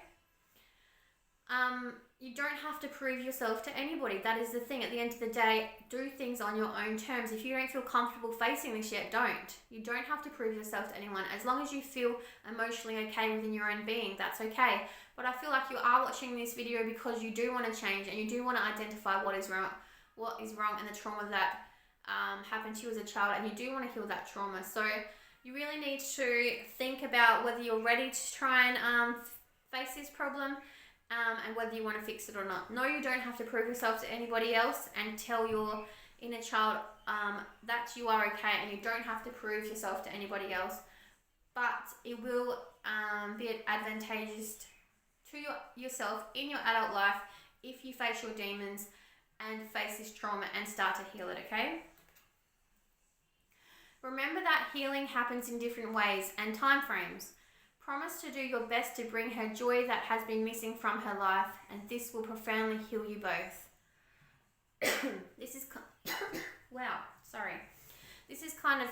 You don't have to prove yourself to anybody. That is the thing. At the end of the day, do things on your own terms. If you don't feel comfortable facing this yet, don't. You don't have to prove yourself to anyone. As long as you feel emotionally okay within your own being, that's okay. But I feel like you are watching this video because you do want to change and you do want to identify what is wrong and the trauma that happened to you as a child, and you do want to heal that trauma. So you really need to think about whether you're ready to try and face this problem, and whether you want to fix it or not. No, you don't have to prove yourself to anybody else, and tell your inner child that you are okay, and you don't have to prove yourself to anybody else. But it will be advantageous to yourself in your adult life if you face your demons and face this trauma and start to heal it, okay? Remember that healing happens in different ways and time frames. Promise to do your best to bring her joy that has been missing from her life, and this will profoundly heal you both. This is kind of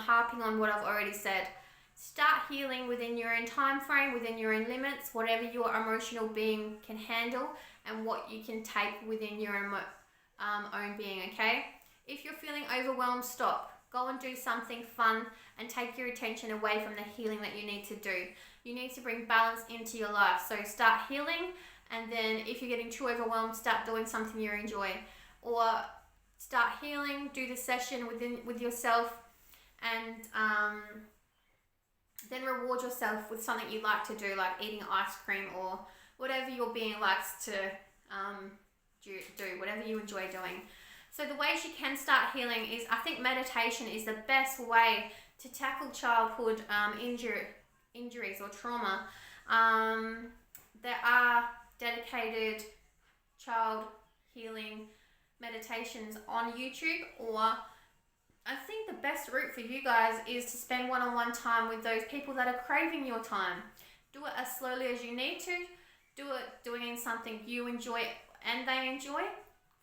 harping on what I've already said. Start healing within your own time frame, within your own limits, whatever your emotional being can handle, and what you can take within your own being, okay? If you're feeling overwhelmed, stop. Go and do something fun and take your attention away from the healing that you need to do. You need to bring balance into your life. So start healing, and then if you're getting too overwhelmed, start doing something you enjoy. Or start healing, do the session with yourself, and then reward yourself with something you like to do, like eating ice cream or whatever your being likes to do, whatever you enjoy doing. So the ways you can start healing is, I think meditation is the best way to tackle childhood injuries or trauma, there are dedicated child healing meditations on YouTube, or I think the best route for you guys is to spend one-on-one time with those people that are craving your time. Do it as slowly as you need to. Do it doing something you enjoy and they enjoy.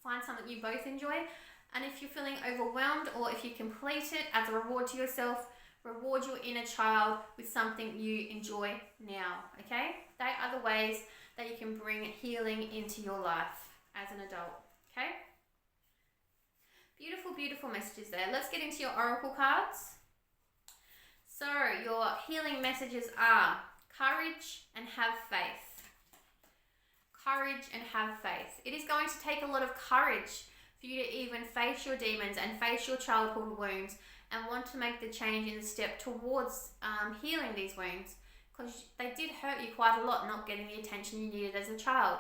Find something you both enjoy. And if you're feeling overwhelmed, or if you complete it as a reward to yourself, reward your inner child with something you enjoy now, okay? They are the ways that you can bring healing into your life as an adult, okay? Beautiful, beautiful messages there. Let's get into your oracle cards. So your healing messages are courage and have faith. Courage and have faith. It is going to take a lot of courage for you to even face your demons and face your childhood wounds and want to make the change in the step towards healing these wounds, because they did hurt you quite a lot not getting the attention you needed as a child.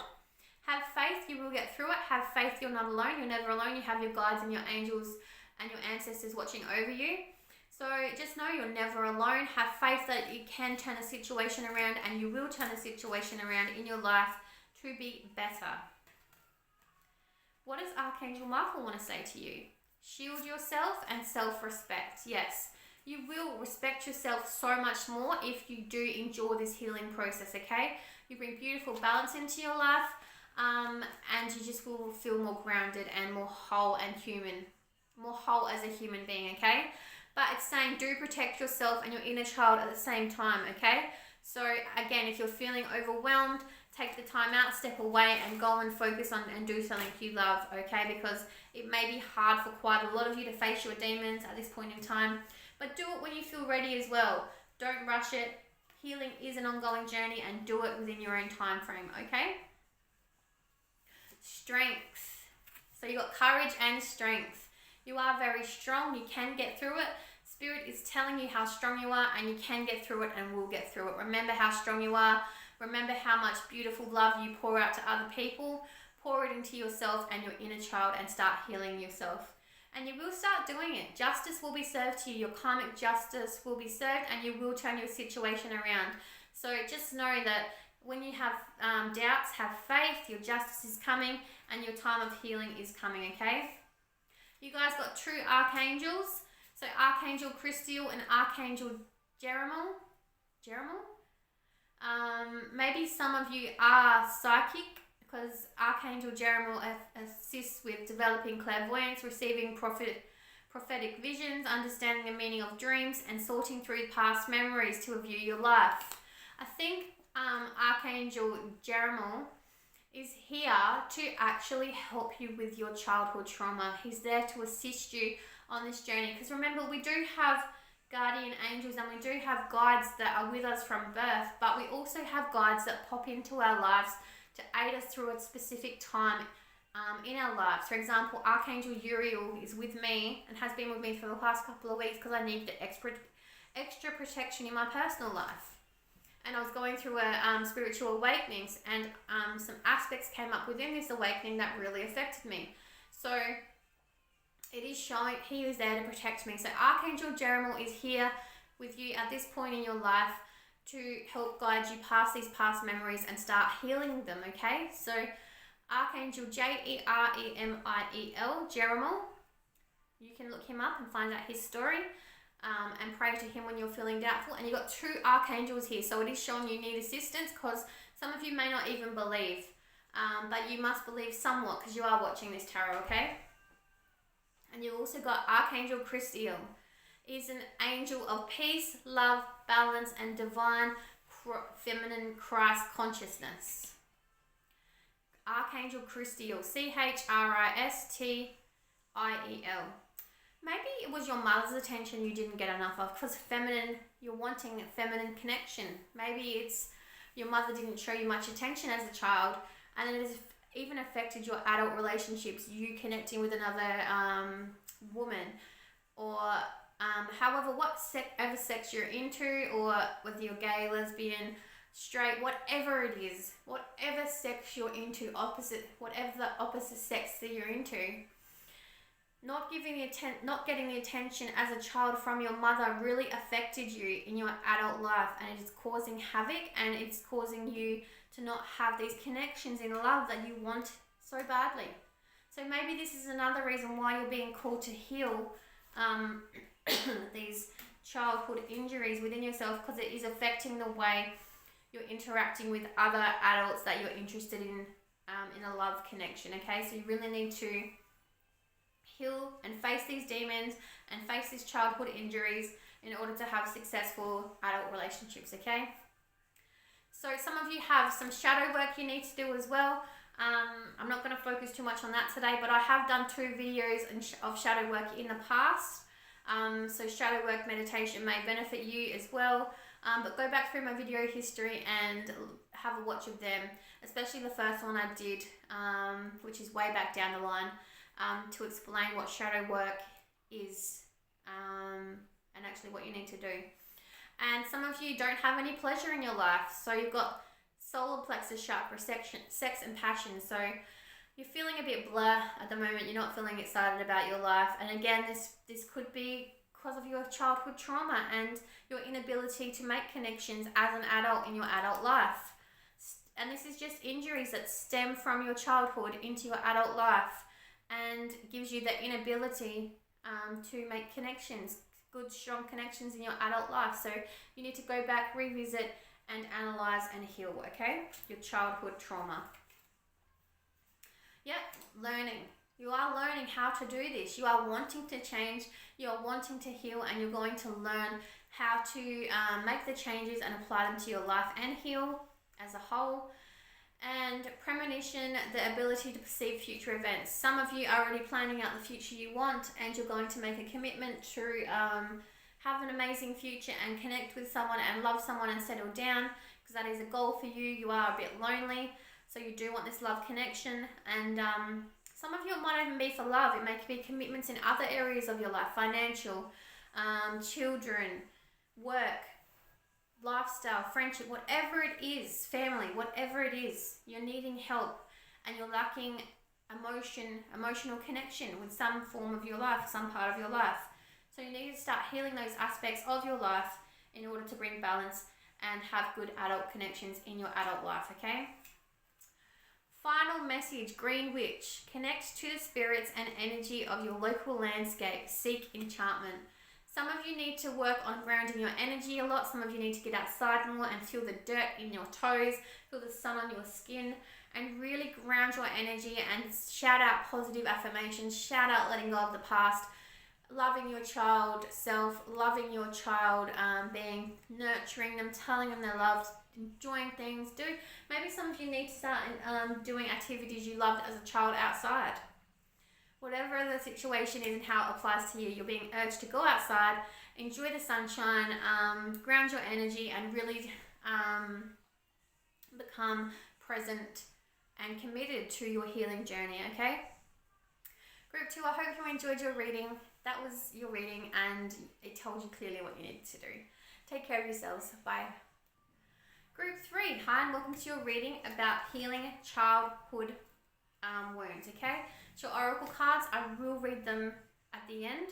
Have faith, you will get through it. Have faith, you're not alone. You're never alone. You have your guides and your angels and your ancestors watching over you. So just know you're never alone. Have faith that you can turn a situation around, and you will turn a situation around in your life to be better. What does Archangel Michael want to say to you? Shield yourself and self-respect. Yes, you will respect yourself so much more if you do enjoy this healing process, okay? You bring beautiful balance into your life, and you just will feel more grounded and more whole and human. More whole as a human being, okay? But it's saying do protect yourself and your inner child at the same time, okay? So again, if you're feeling overwhelmed, take the time out, step away, and go and focus on and do something you love, okay? Because it may be hard for quite a lot of you to face your demons at this point in time, but do it when you feel ready as well. Don't rush it. Healing is an ongoing journey, and do it within your own time frame, okay? Strength. So you got courage and strength. You are very strong. You can get through it. Spirit is telling you how strong you are, and you can get through it and will get through it. Remember how strong you are. Remember how much beautiful love you pour out to other people. Pour it into yourself and your inner child, and start healing yourself. And you will start doing it. Justice will be served to you. Your karmic justice will be served, and you will turn your situation around. So just know that when you have doubts, have faith. Your justice is coming, and your time of healing is coming, okay? You guys got true archangels. So Archangel Christiel and Archangel Jeremiel. Maybe some of you are psychic, because Archangel Jeremiel assists with developing clairvoyance, receiving prophetic visions, understanding the meaning of dreams, and sorting through past memories to review your life. I think Archangel Jeremiel is here to actually help you with your childhood trauma. He's there to assist you on this journey, because remember, we do have guardian angels and we do have guides that are with us from birth, but we also have guides that pop into our lives to aid us through a specific time in our lives. For example, Archangel Uriel is with me and has been with me for the past couple of weeks because I needed the extra protection in my personal life. And I was going through a spiritual awakenings, and some aspects came up within this awakening that really affected me. So it is showing he is there to protect me. So Archangel Jeremiel is here with you at this point in your life to help guide you past these past memories and start healing them, okay? So Archangel Jeremiel, Jeremiel, you can look him up and find out his story, and pray to him when you're feeling doubtful. And you've got two archangels here, so it is showing you need assistance, because some of you may not even believe, but you must believe somewhat because you are watching this tarot, okay? And you've also got Archangel Christiel. He's an angel of peace, love, balance, and divine feminine Christ consciousness. Archangel Christiel, Christiel. Maybe it was your mother's attention you didn't get enough of, because feminine, you're wanting a feminine connection. Maybe it's your mother didn't show you much attention as a child, and it has even affected your adult relationships, you connecting with another woman, or however, whatever sex you're into, or whether you're gay, lesbian, straight, whatever it is, whatever sex you're into, whatever the opposite sex that you're into, not getting the attention as a child from your mother really affected you in your adult life, and it is causing havoc, and it's causing you to not have these connections in love that you want so badly. So maybe this is another reason why you're being called to heal these childhood injuries within yourself, because it is affecting the way you're interacting with other adults that you're interested in a love connection. Okay, so you really need to heal and face these demons and face these childhood injuries in order to have successful adult relationships. Okay, so some of you have some shadow work you need to do as well. I'm not going to focus too much on that today, but I have done 2 videos of shadow work in the past. So shadow work meditation may benefit you as well. But go back through my video history and have a watch of them, especially the first one I did, which is way back down the line, to explain what shadow work is and actually what you need to do. And some of you don't have any pleasure in your life, so you've got solar plexus chakra, sex and passion. So you're feeling a bit blah at the moment. You're not feeling excited about your life. And again, this could be because of your childhood trauma and your inability to make connections as an adult in your adult life. And this is just injuries that stem from your childhood into your adult life and gives you the inability to make connections, good, strong connections in your adult life. So you need to go back, revisit, and analyze and heal, okay? Your childhood trauma. Yep, learning. You are learning how to do this. You are wanting to change, you are wanting to heal, and you're going to learn how to make the changes and apply them to your life and heal as a whole. And premonition, the ability to perceive future events. Some of you are already planning out the future you want, and you're going to make a commitment to have an amazing future and connect with someone and love someone and settle down, because that is a goal for you. You are a bit lonely, so you do want this love connection. And some of you, it might even be for love. It may be commitments in other areas of your life, financial, children, work, lifestyle, friendship, whatever it is, family, whatever it is, you're needing help and you're lacking emotional connection with some form of your life, some part of your life. So you need to start healing those aspects of your life in order to bring balance and have good adult connections in your adult life, okay? Final message, Green Witch. Connect to the spirits and energy of your local landscape. Seek enchantment. Some of you need to work on grounding your energy a lot. Some of you need to get outside more and feel the dirt in your toes, feel the sun on your skin, and really ground your energy and shout out positive affirmations, shout out letting go of the past, loving your child self, loving your child, being nurturing them, telling them they're loved, enjoying things. Maybe some of you need to start doing activities you loved as a child outside. Whatever the situation is and how it applies to you, you're being urged to go outside, enjoy the sunshine, ground your energy, and really become present and committed to your healing journey, okay? Group 2, I hope you enjoyed your reading. That was your reading and it told you clearly what you needed to do. Take care of yourselves. Bye. Group 3, hi and welcome to your reading about healing childhood wounds, okay? So your oracle cards, I will read them at the end.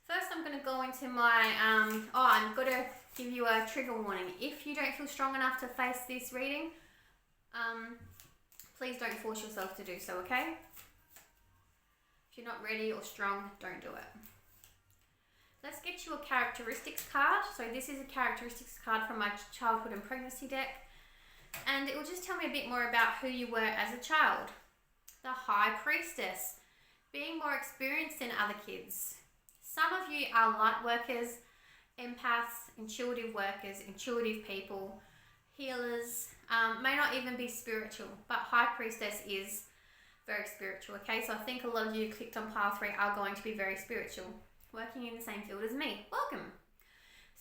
First, I'm going to go into my, I'm going to give you a trigger warning. If you don't feel strong enough to face this reading, please don't force yourself to do so, okay? If you're not ready or strong, don't do it. Let's get you a characteristics card. So this is a characteristics card from my childhood and pregnancy deck. And it will just tell me a bit more about who you were as a child. The High Priestess, being more experienced than other kids. Some of you are light workers, empaths, intuitive workers, intuitive people, healers, may not even be spiritual, but High Priestess is very spiritual, okay? So I think a lot of you clicked on pile 3 are going to be very spiritual, working in the same field as me. Welcome.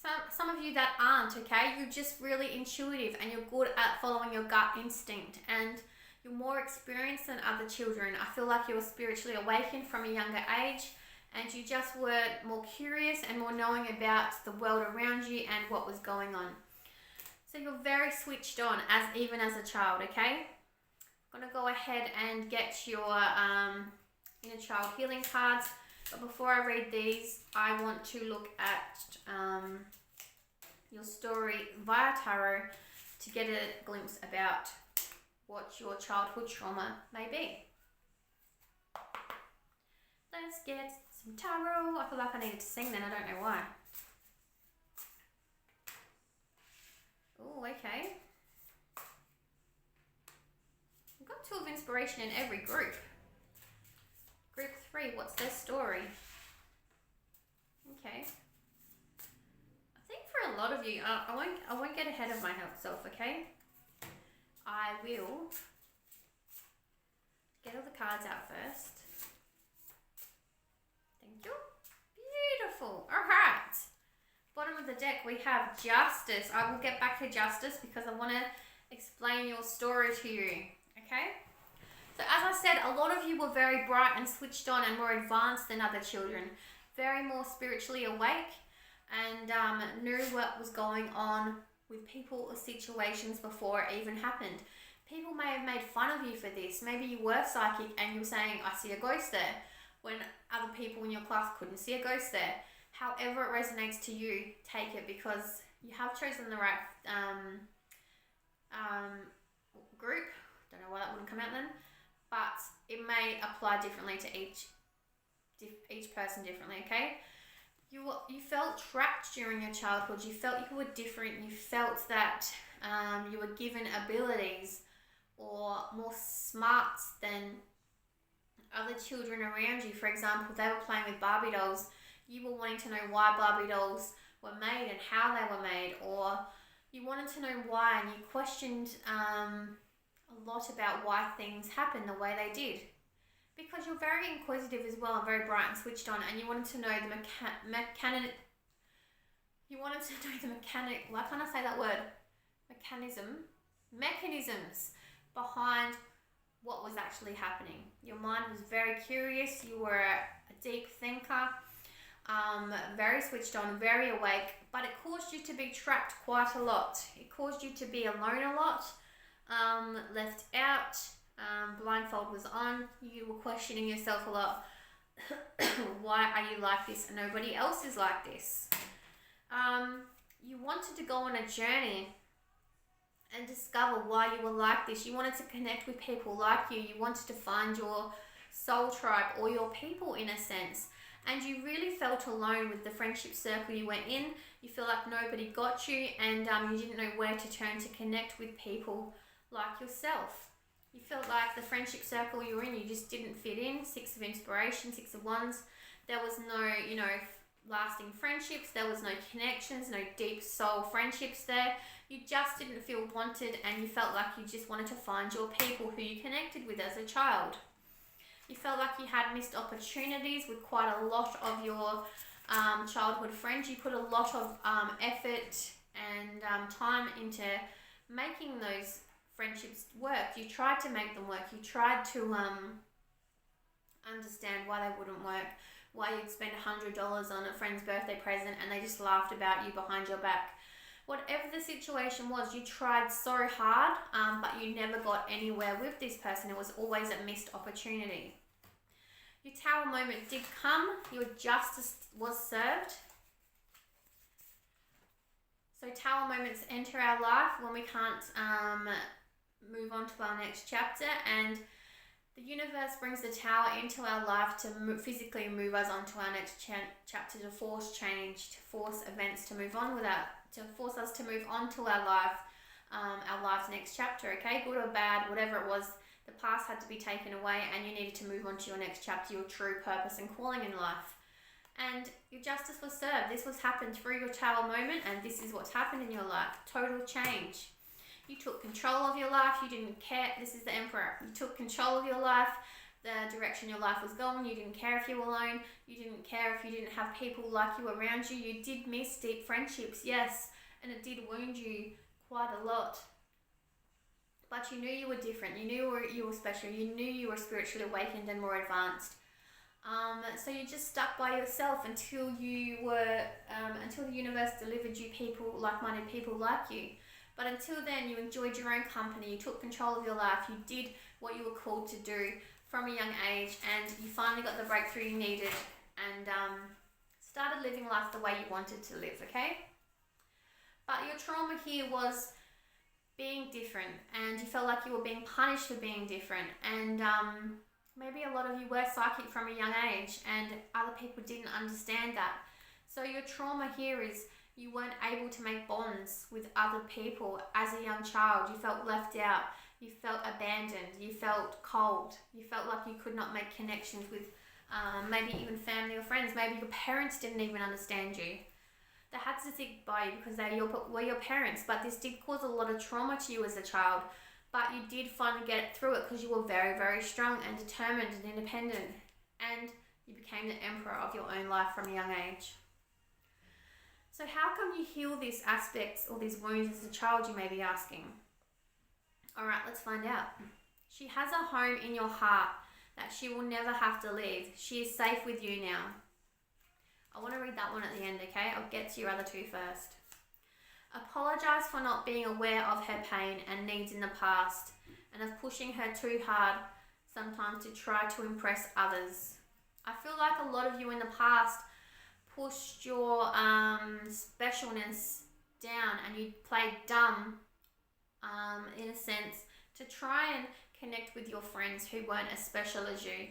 So some of you that aren't, okay? You're just really intuitive and you're good at following your gut instinct and you're more experienced than other children. I feel like you were spiritually awakened from a younger age and you just were more curious and more knowing about the world around you and what was going on. So you're very switched on even as a child, okay? I'm going to go ahead and get your inner child healing cards. But before I read these, I want to look at your story via tarot to get a glimpse about what your childhood trauma may be. Let's get some tarot. I feel like I needed to sing then, I don't know why. Oh, okay. We've got 2 of inspiration in every group. Group 3, what's their story? Okay. I think for a lot of you, I won't get ahead of myself, okay? I will get all the cards out first. Thank you. Beautiful. All right. Bottom of the deck, we have Justice. I will get back to Justice because I want to explain your story to you, okay? So as I said, a lot of you were very bright and switched on and more advanced than other children. Very more spiritually awake and knew what was going on with people or situations before it even happened. People may have made fun of you for this. Maybe you were psychic and you were saying, I see a ghost there, when other people in your class couldn't see a ghost there. However it resonates to you, take it, because you have chosen the right group. Don't know why that wouldn't come out then, but it may apply differently to each person differently, okay? You felt trapped during your childhood. You felt you were different. You felt that you were given abilities or more smarts than other children around you. For example, they were playing with Barbie dolls. You were wanting to know why Barbie dolls were made and how they were made, or you wanted to know why, and you questioned a lot about why things happened the way they did. Because you're very inquisitive as well and very bright and switched on, and you wanted to know the mechanic. Why can't I say that word? Mechanisms behind what was actually happening. Your mind was very curious. You were a deep thinker, very switched on, very awake. But it caused you to be trapped quite a lot. It caused you to be alone a lot, left out. Blindfold was on. You were questioning yourself a lot. Why are you like this and nobody else is like this? You wanted to go on a journey and discover why you were like this. You wanted to connect with people like you. You wanted to find your soul tribe or your people in a sense. And you really felt alone with the friendship circle you went in. You feel like nobody got you, and you didn't know where to turn to connect with people like yourself. You felt like the friendship circle you were in, you just didn't fit in. 6 of inspiration, 6 of wands. There was no, lasting friendships. There was no connections, no deep soul friendships there. You just didn't feel wanted, and you felt like you just wanted to find your people who you connected with as a child. You felt like you had missed opportunities with quite a lot of your childhood friends. You put a lot of effort and time into making those friendships work. You tried to make them work. You tried to understand why they wouldn't work, why you'd spend $100 on a friend's birthday present and they just laughed about you behind your back. Whatever the situation was, you tried so hard, but you never got anywhere with this person. It was always a missed opportunity. Your tower moment did come. Your justice was served. So tower moments enter our life when we can't move on to our next chapter, and the universe brings the tower into our life to physically move us on to our next chapter, to force change, to force events to move on to force us to move on to our life's next chapter, okay? Good or bad, whatever it was, the past had to be taken away and you needed to move on to your next chapter, your true purpose and calling in life. And your justice was served. This was happened through your tower moment, and this is what's happened in your life. Total change. You took control of your life. You didn't care. This is the Emperor. You took control of your life, the direction your life was going. You didn't care if you were alone. You didn't care if you didn't have people like you around you. You did miss deep friendships, yes, and it did wound you quite a lot. But you knew you were different. You knew you were special. You knew you were spiritually awakened and more advanced. So you just stuck by yourself until until the universe delivered you people, like-minded people like you. But until then, you enjoyed your own company. You took control of your life. You did what you were called to do from a young age, and you finally got the breakthrough you needed. and started living life the way you wanted to live, okay? But your trauma here was being different, and you felt like you were being punished for being different, and maybe a lot of you were psychic from a young age and other people didn't understand that. So your trauma here is you weren't able to make bonds with other people as a young child. You felt left out, you felt abandoned, you felt cold, you felt like you could not make connections with maybe even family or friends. Maybe your parents didn't even understand you. They had to stick by you because they were your parents, but this did cause a lot of trauma to you as a child. But you did finally get through it because you were very, very strong and determined and independent, and you became the emperor of your own life from a young age. So how come you heal these aspects or these wounds as a child, you may be asking? Alright, let's find out. She has a home in your heart that she will never have to leave. She is safe with you now. I want to read that one at the end, okay? I'll get to your other two first. Apologize for not being aware of her pain and needs in the past, and of pushing her too hard sometimes to try to impress others. I feel like a lot of you in the past pushed your specialness down, and you played dumb in a sense to try and connect with your friends who weren't as special as you.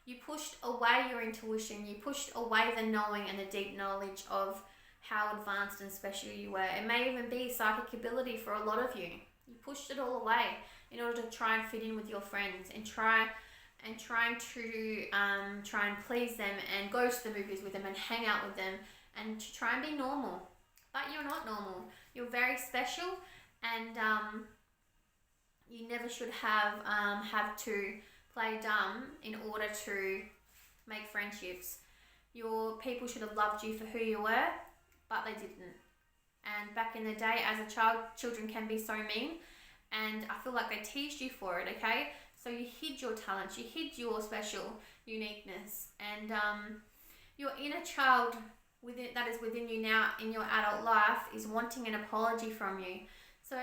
You pushed away your intuition, you pushed away the knowing and the deep knowledge of how advanced and special you were. It may even be psychic ability for a lot of you. You pushed it all away in order to try and fit in with your friends and trying to please them and go to the movies with them and hang out with them and to try and be normal. But you're not normal. You're very special, and you never should have to play dumb in order to make friendships. Your people should have loved you for who you were, but they didn't. And back in the day, as a child, children can be so mean, and I feel like they teased you for it, okay? So you hid your talents, you hid your special uniqueness, and your inner child that is within you now in your adult life is wanting an apology from you. So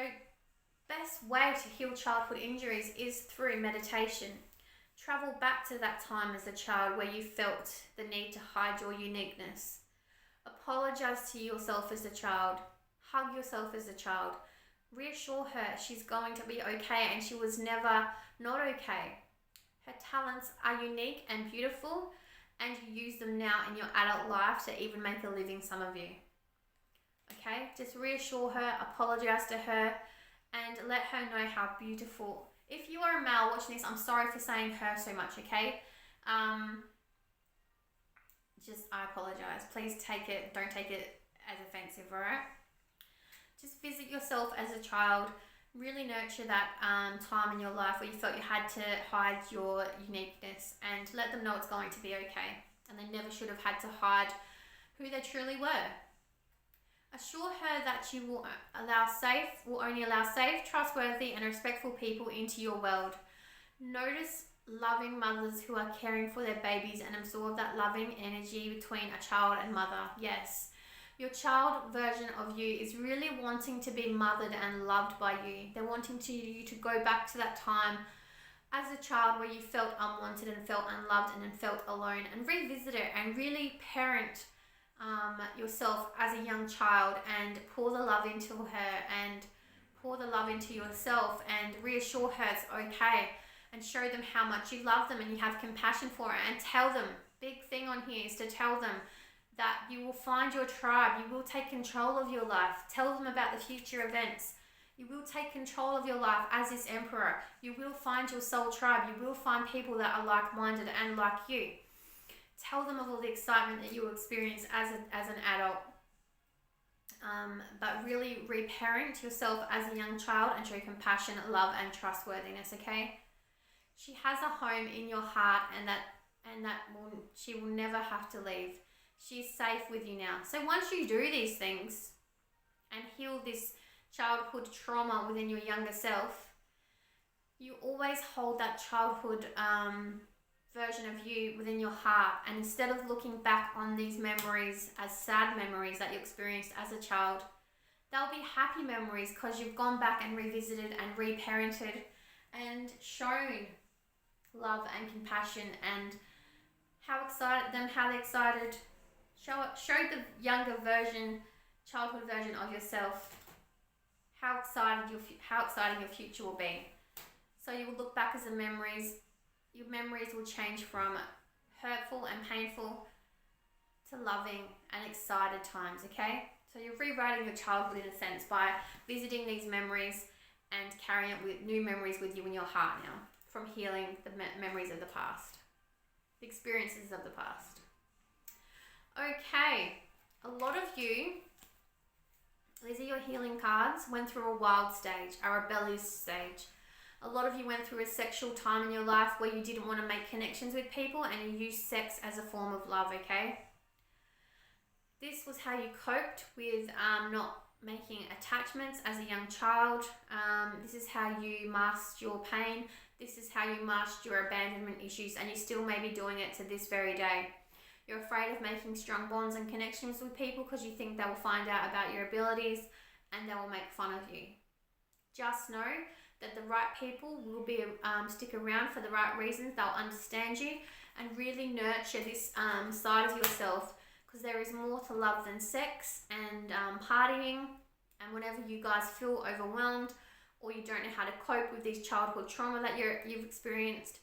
best way to heal childhood injuries is through meditation. Travel back to that time as a child where you felt the need to hide your uniqueness. Apologize to yourself as a child. Hug yourself as a child. Reassure her she's going to be okay and she was never not okay. Her talents are unique and beautiful, and you use them now in your adult life to even make a living, some of you. Okay? Just reassure her, apologize to her, and let her know how beautiful. If you are a male watching this, I'm sorry for saying her so much, okay? I apologize. Please don't take it as offensive, alright? Just visit yourself as a child. Really nurture that time in your life where you felt you had to hide your uniqueness, and let them know it's going to be okay. And they never should have had to hide who they truly were. Assure her that you will only allow safe, trustworthy, and respectful people into your world. Notice loving mothers who are caring for their babies and absorb that loving energy between a child and mother. Yes, your child version of you is really wanting to be mothered and loved by you. They're wanting you to go back to that time as a child where you felt unwanted and felt unloved and felt alone, and revisit it and really parent yourself as a young child and pour the love into her and pour the love into yourself and reassure her it's okay, and show them how much you love them and you have compassion for her, and tell them, big thing on here is to tell them that you will find your tribe, you will take control of your life. Tell them about the future events. You will take control of your life as this emperor. You will find your soul tribe. You will find people that are like-minded and like you. Tell them of all the excitement that you will experience as an adult. But really reparent yourself as a young child and show compassion, love, and trustworthiness, okay? She has a home in your heart, and she will never have to leave. She's safe with you now. So once you do these things and heal this childhood trauma within your younger self, you always hold that childhood version of you within your heart, and instead of looking back on these memories as sad memories that you experienced as a child, they'll be happy memories because you've gone back and revisited and reparented and shown love and compassion and how they excited. Show the younger version, childhood version of yourself how exciting your future will be. So you will look back as the memories. Your memories will change from hurtful and painful to loving and excited times, okay? So you're rewriting your childhood in a sense by visiting these memories and carrying it with new memories with you in your heart now from healing the memories of the past, the experiences of the past. Okay, a lot of you, these are your healing cards, went through a wild stage, a rebellious stage. A lot of you went through a sexual time in your life where you didn't want to make connections with people and you used sex as a form of love, okay? This was how you coped with not making attachments as a young child. This is how you masked your pain. This is how you masked your abandonment issues, and you still may be doing it to this very day. You're afraid of making strong bonds and connections with people because you think they will find out about your abilities and they will make fun of you. Just know that the right people will be stick around for the right reasons. They'll understand you and really nurture this side of yourself, because there is more to love than sex and partying. And whenever you guys feel overwhelmed or you don't know how to cope with this childhood trauma that you've experienced,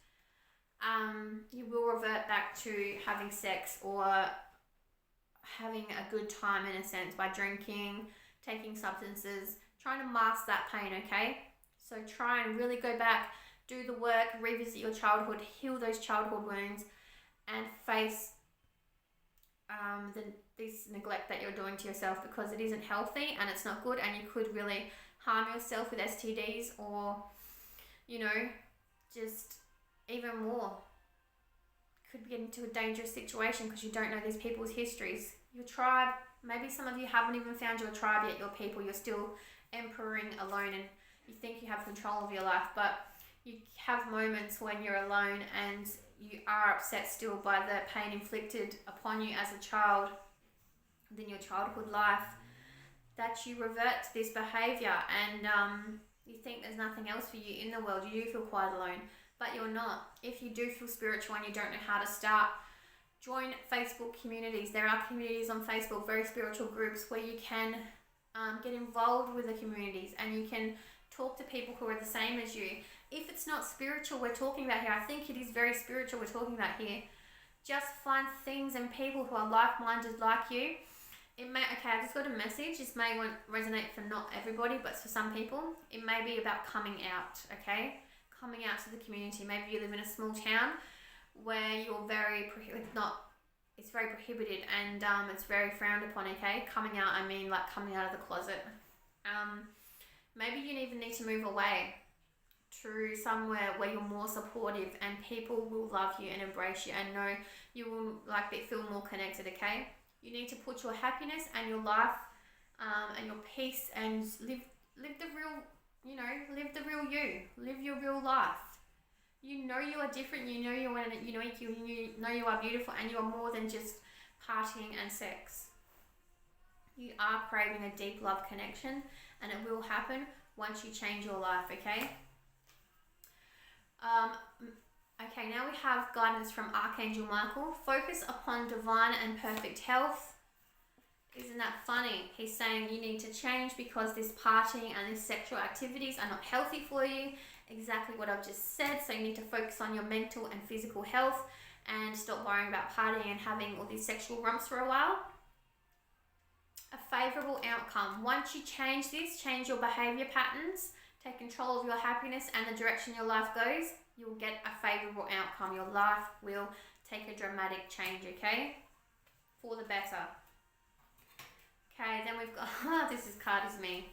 you will revert back to having sex or having a good time in a sense by drinking, taking substances, trying to mask that pain, okay? So try and really go back, do the work, revisit your childhood, heal those childhood wounds, and face this neglect that you're doing to yourself, because it isn't healthy and it's not good, and you could really harm yourself with STDs or, just even more. Could get into a dangerous situation because you don't know these people's histories. Your tribe, maybe some of you haven't even found your tribe yet, your people. You're still emperoring alone and you think you have control of your life, but you have moments when you're alone and you are upset still by the pain inflicted upon you as a child within your childhood life, that you revert to this behaviour and you think there's nothing else for you in the world. You do feel quite alone, but you're not. If you do feel spiritual and you don't know how to start, join Facebook communities. There are communities on Facebook, very spiritual groups, where you can get involved with the communities and you can talk to people who are the same as you. If it's not spiritual we're talking about here, I think it is very spiritual we're talking about here. Just find things and people who are like-minded like you. I just got a message. This may resonate for not everybody, but for some people. It may be about coming out, okay? Coming out to the community. Maybe you live in a small town where you're it's very prohibited and it's very frowned upon, okay? Coming out, I mean like coming out of the closet. Maybe you even need to move away to somewhere where you're more supportive and people will love you and embrace you and know you will feel more connected, okay? You need to put your happiness and your life and your peace and live the real, live the real you. Live your real life. You know you are different. You know you are unique. You know you are beautiful, and you are more than just partying and sex. You are craving a deep love connection, and it will happen once you change your life, okay? Okay, now we have guidance from Archangel Michael. Focus upon divine and perfect health. Isn't that funny? He's saying you need to change because this partying and these sexual activities are not healthy for you. Exactly what I've just said. So you need to focus on your mental and physical health and stop worrying about partying and having all these sexual romps for a while. A favourable outcome. Once you change your behaviour patterns, take control of your happiness and the direction your life goes, you'll get a favourable outcome. Your life will take a dramatic change, okay? For the better. Okay, then we've got, this card is me.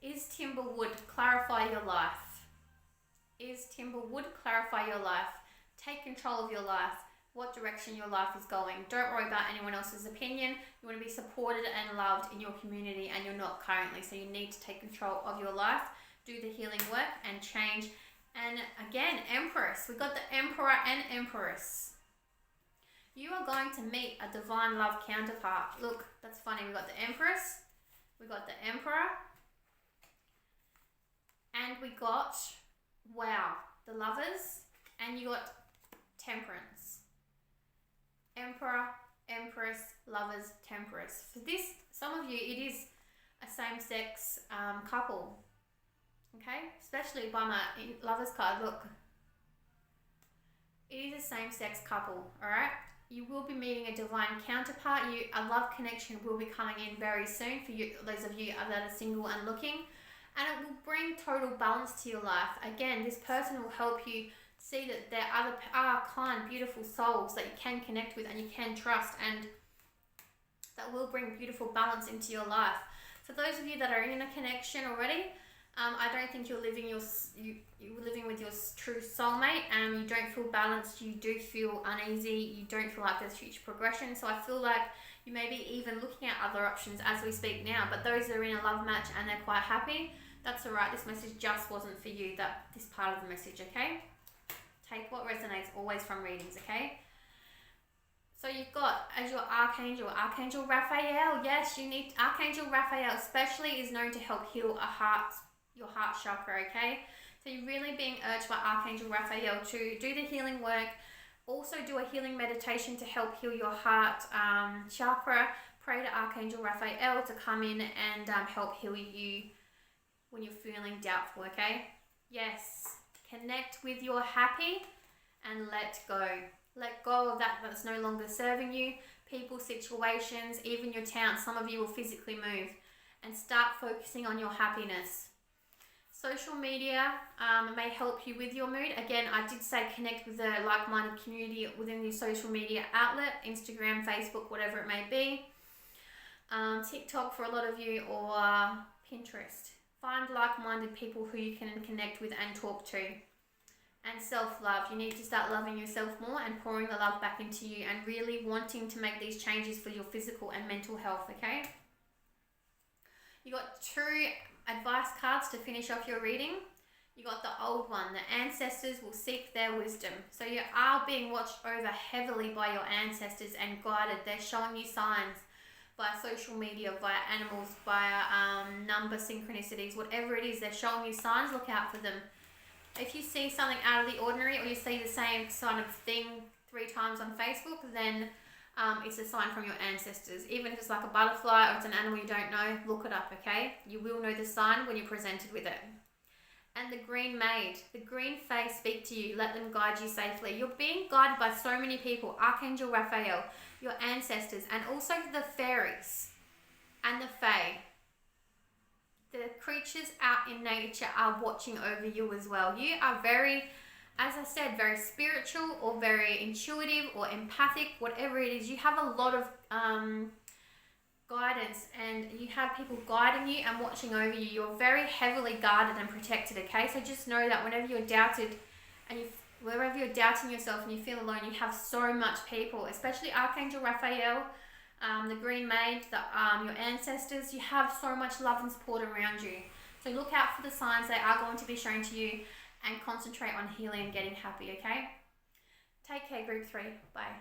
Is timber wood clarify your life? Is timber wood clarify your life? Take control of your life. What direction your life is going. Don't worry about anyone else's opinion. You want to be supported and loved in your community, and you're not currently. So you need to take control of your life, do the healing work and change. And again, Empress. We got the Emperor and Empress. You are going to meet a divine love counterpart. Look, that's funny. We got the Empress, we got the Emperor, and we got, wow, the Lovers, and you got Temperance. Emperor, Empress, Lovers, Temperance. For this, some of you, it is a same-sex couple. Okay? Especially by my Lovers card, look. It is a same-sex couple, alright? You will be meeting a divine counterpart. A love connection will be coming in very soon for you, those of you that are single and looking. And it will bring total balance to your life. Again, this person will help you see that there are kind, beautiful souls that you can connect with and you can trust, and that will bring beautiful balance into your life. For those of you that are in a connection already, I don't think you're living you're living with your true soulmate. You don't feel balanced. You do feel uneasy. You don't feel like there's future progression. So I feel like you may be even looking at other options as we speak now. But those that are in a love match and they're quite happy, that's alright. This message just wasn't for you. This part of the message, okay? Take what resonates always from readings, okay? So you've got as your Archangel Raphael. Yes, you need Archangel Raphael, especially is known to help heal your heart chakra, okay? So you're really being urged by Archangel Raphael to do the healing work. Also do a healing meditation to help heal your heart chakra. Pray to Archangel Raphael to come in and help heal you when you're feeling doubtful, okay? Yes, connect with your happy and let go. Let go of that's no longer serving you. People, situations, even your town. Some of you will physically move and start focusing on your happiness. Social media may help you with your mood. Again, I did say connect with a like-minded community within your social media outlet, Instagram, Facebook, whatever it may be. TikTok for a lot of you, or Pinterest. Find like-minded people who you can connect with and talk to. And self-love. You need to start loving yourself more and pouring the love back into you and really wanting to make these changes for your physical and mental health, okay? You got 2 advice cards to finish off your reading. You got the old one. The ancestors will seek their wisdom. So you are being watched over heavily by your ancestors and guided. They're showing you signs via social media, via animals, via number synchronicities, whatever it is, they're showing you signs. Look out for them. If you see something out of the ordinary or you see the same kind of thing 3 times on Facebook, then it's a sign from your ancestors. Even if it's like a butterfly or it's an animal you don't know, look it up, okay? You will know the sign when you're presented with it. And the green maid, the green fae speak to you. Let them guide you safely. You're being guided by so many people. Archangel Raphael, your ancestors, and also the fairies and the fae. The creatures out in nature are watching over you as well. You are very, as I said, very spiritual or very intuitive or empathic, whatever it is. You have a lot of guidance and you have people guiding you and watching over you. You're very heavily guarded and protected, okay? So just know that whenever you're doubted and wherever you're doubting yourself and you feel alone, you have so much people, especially Archangel Raphael, the green maid, your ancestors. You have so much love and support around you. So look out for the signs. They are going to be shown to you, and concentrate on healing and getting happy, okay? Take care, group 3. Bye.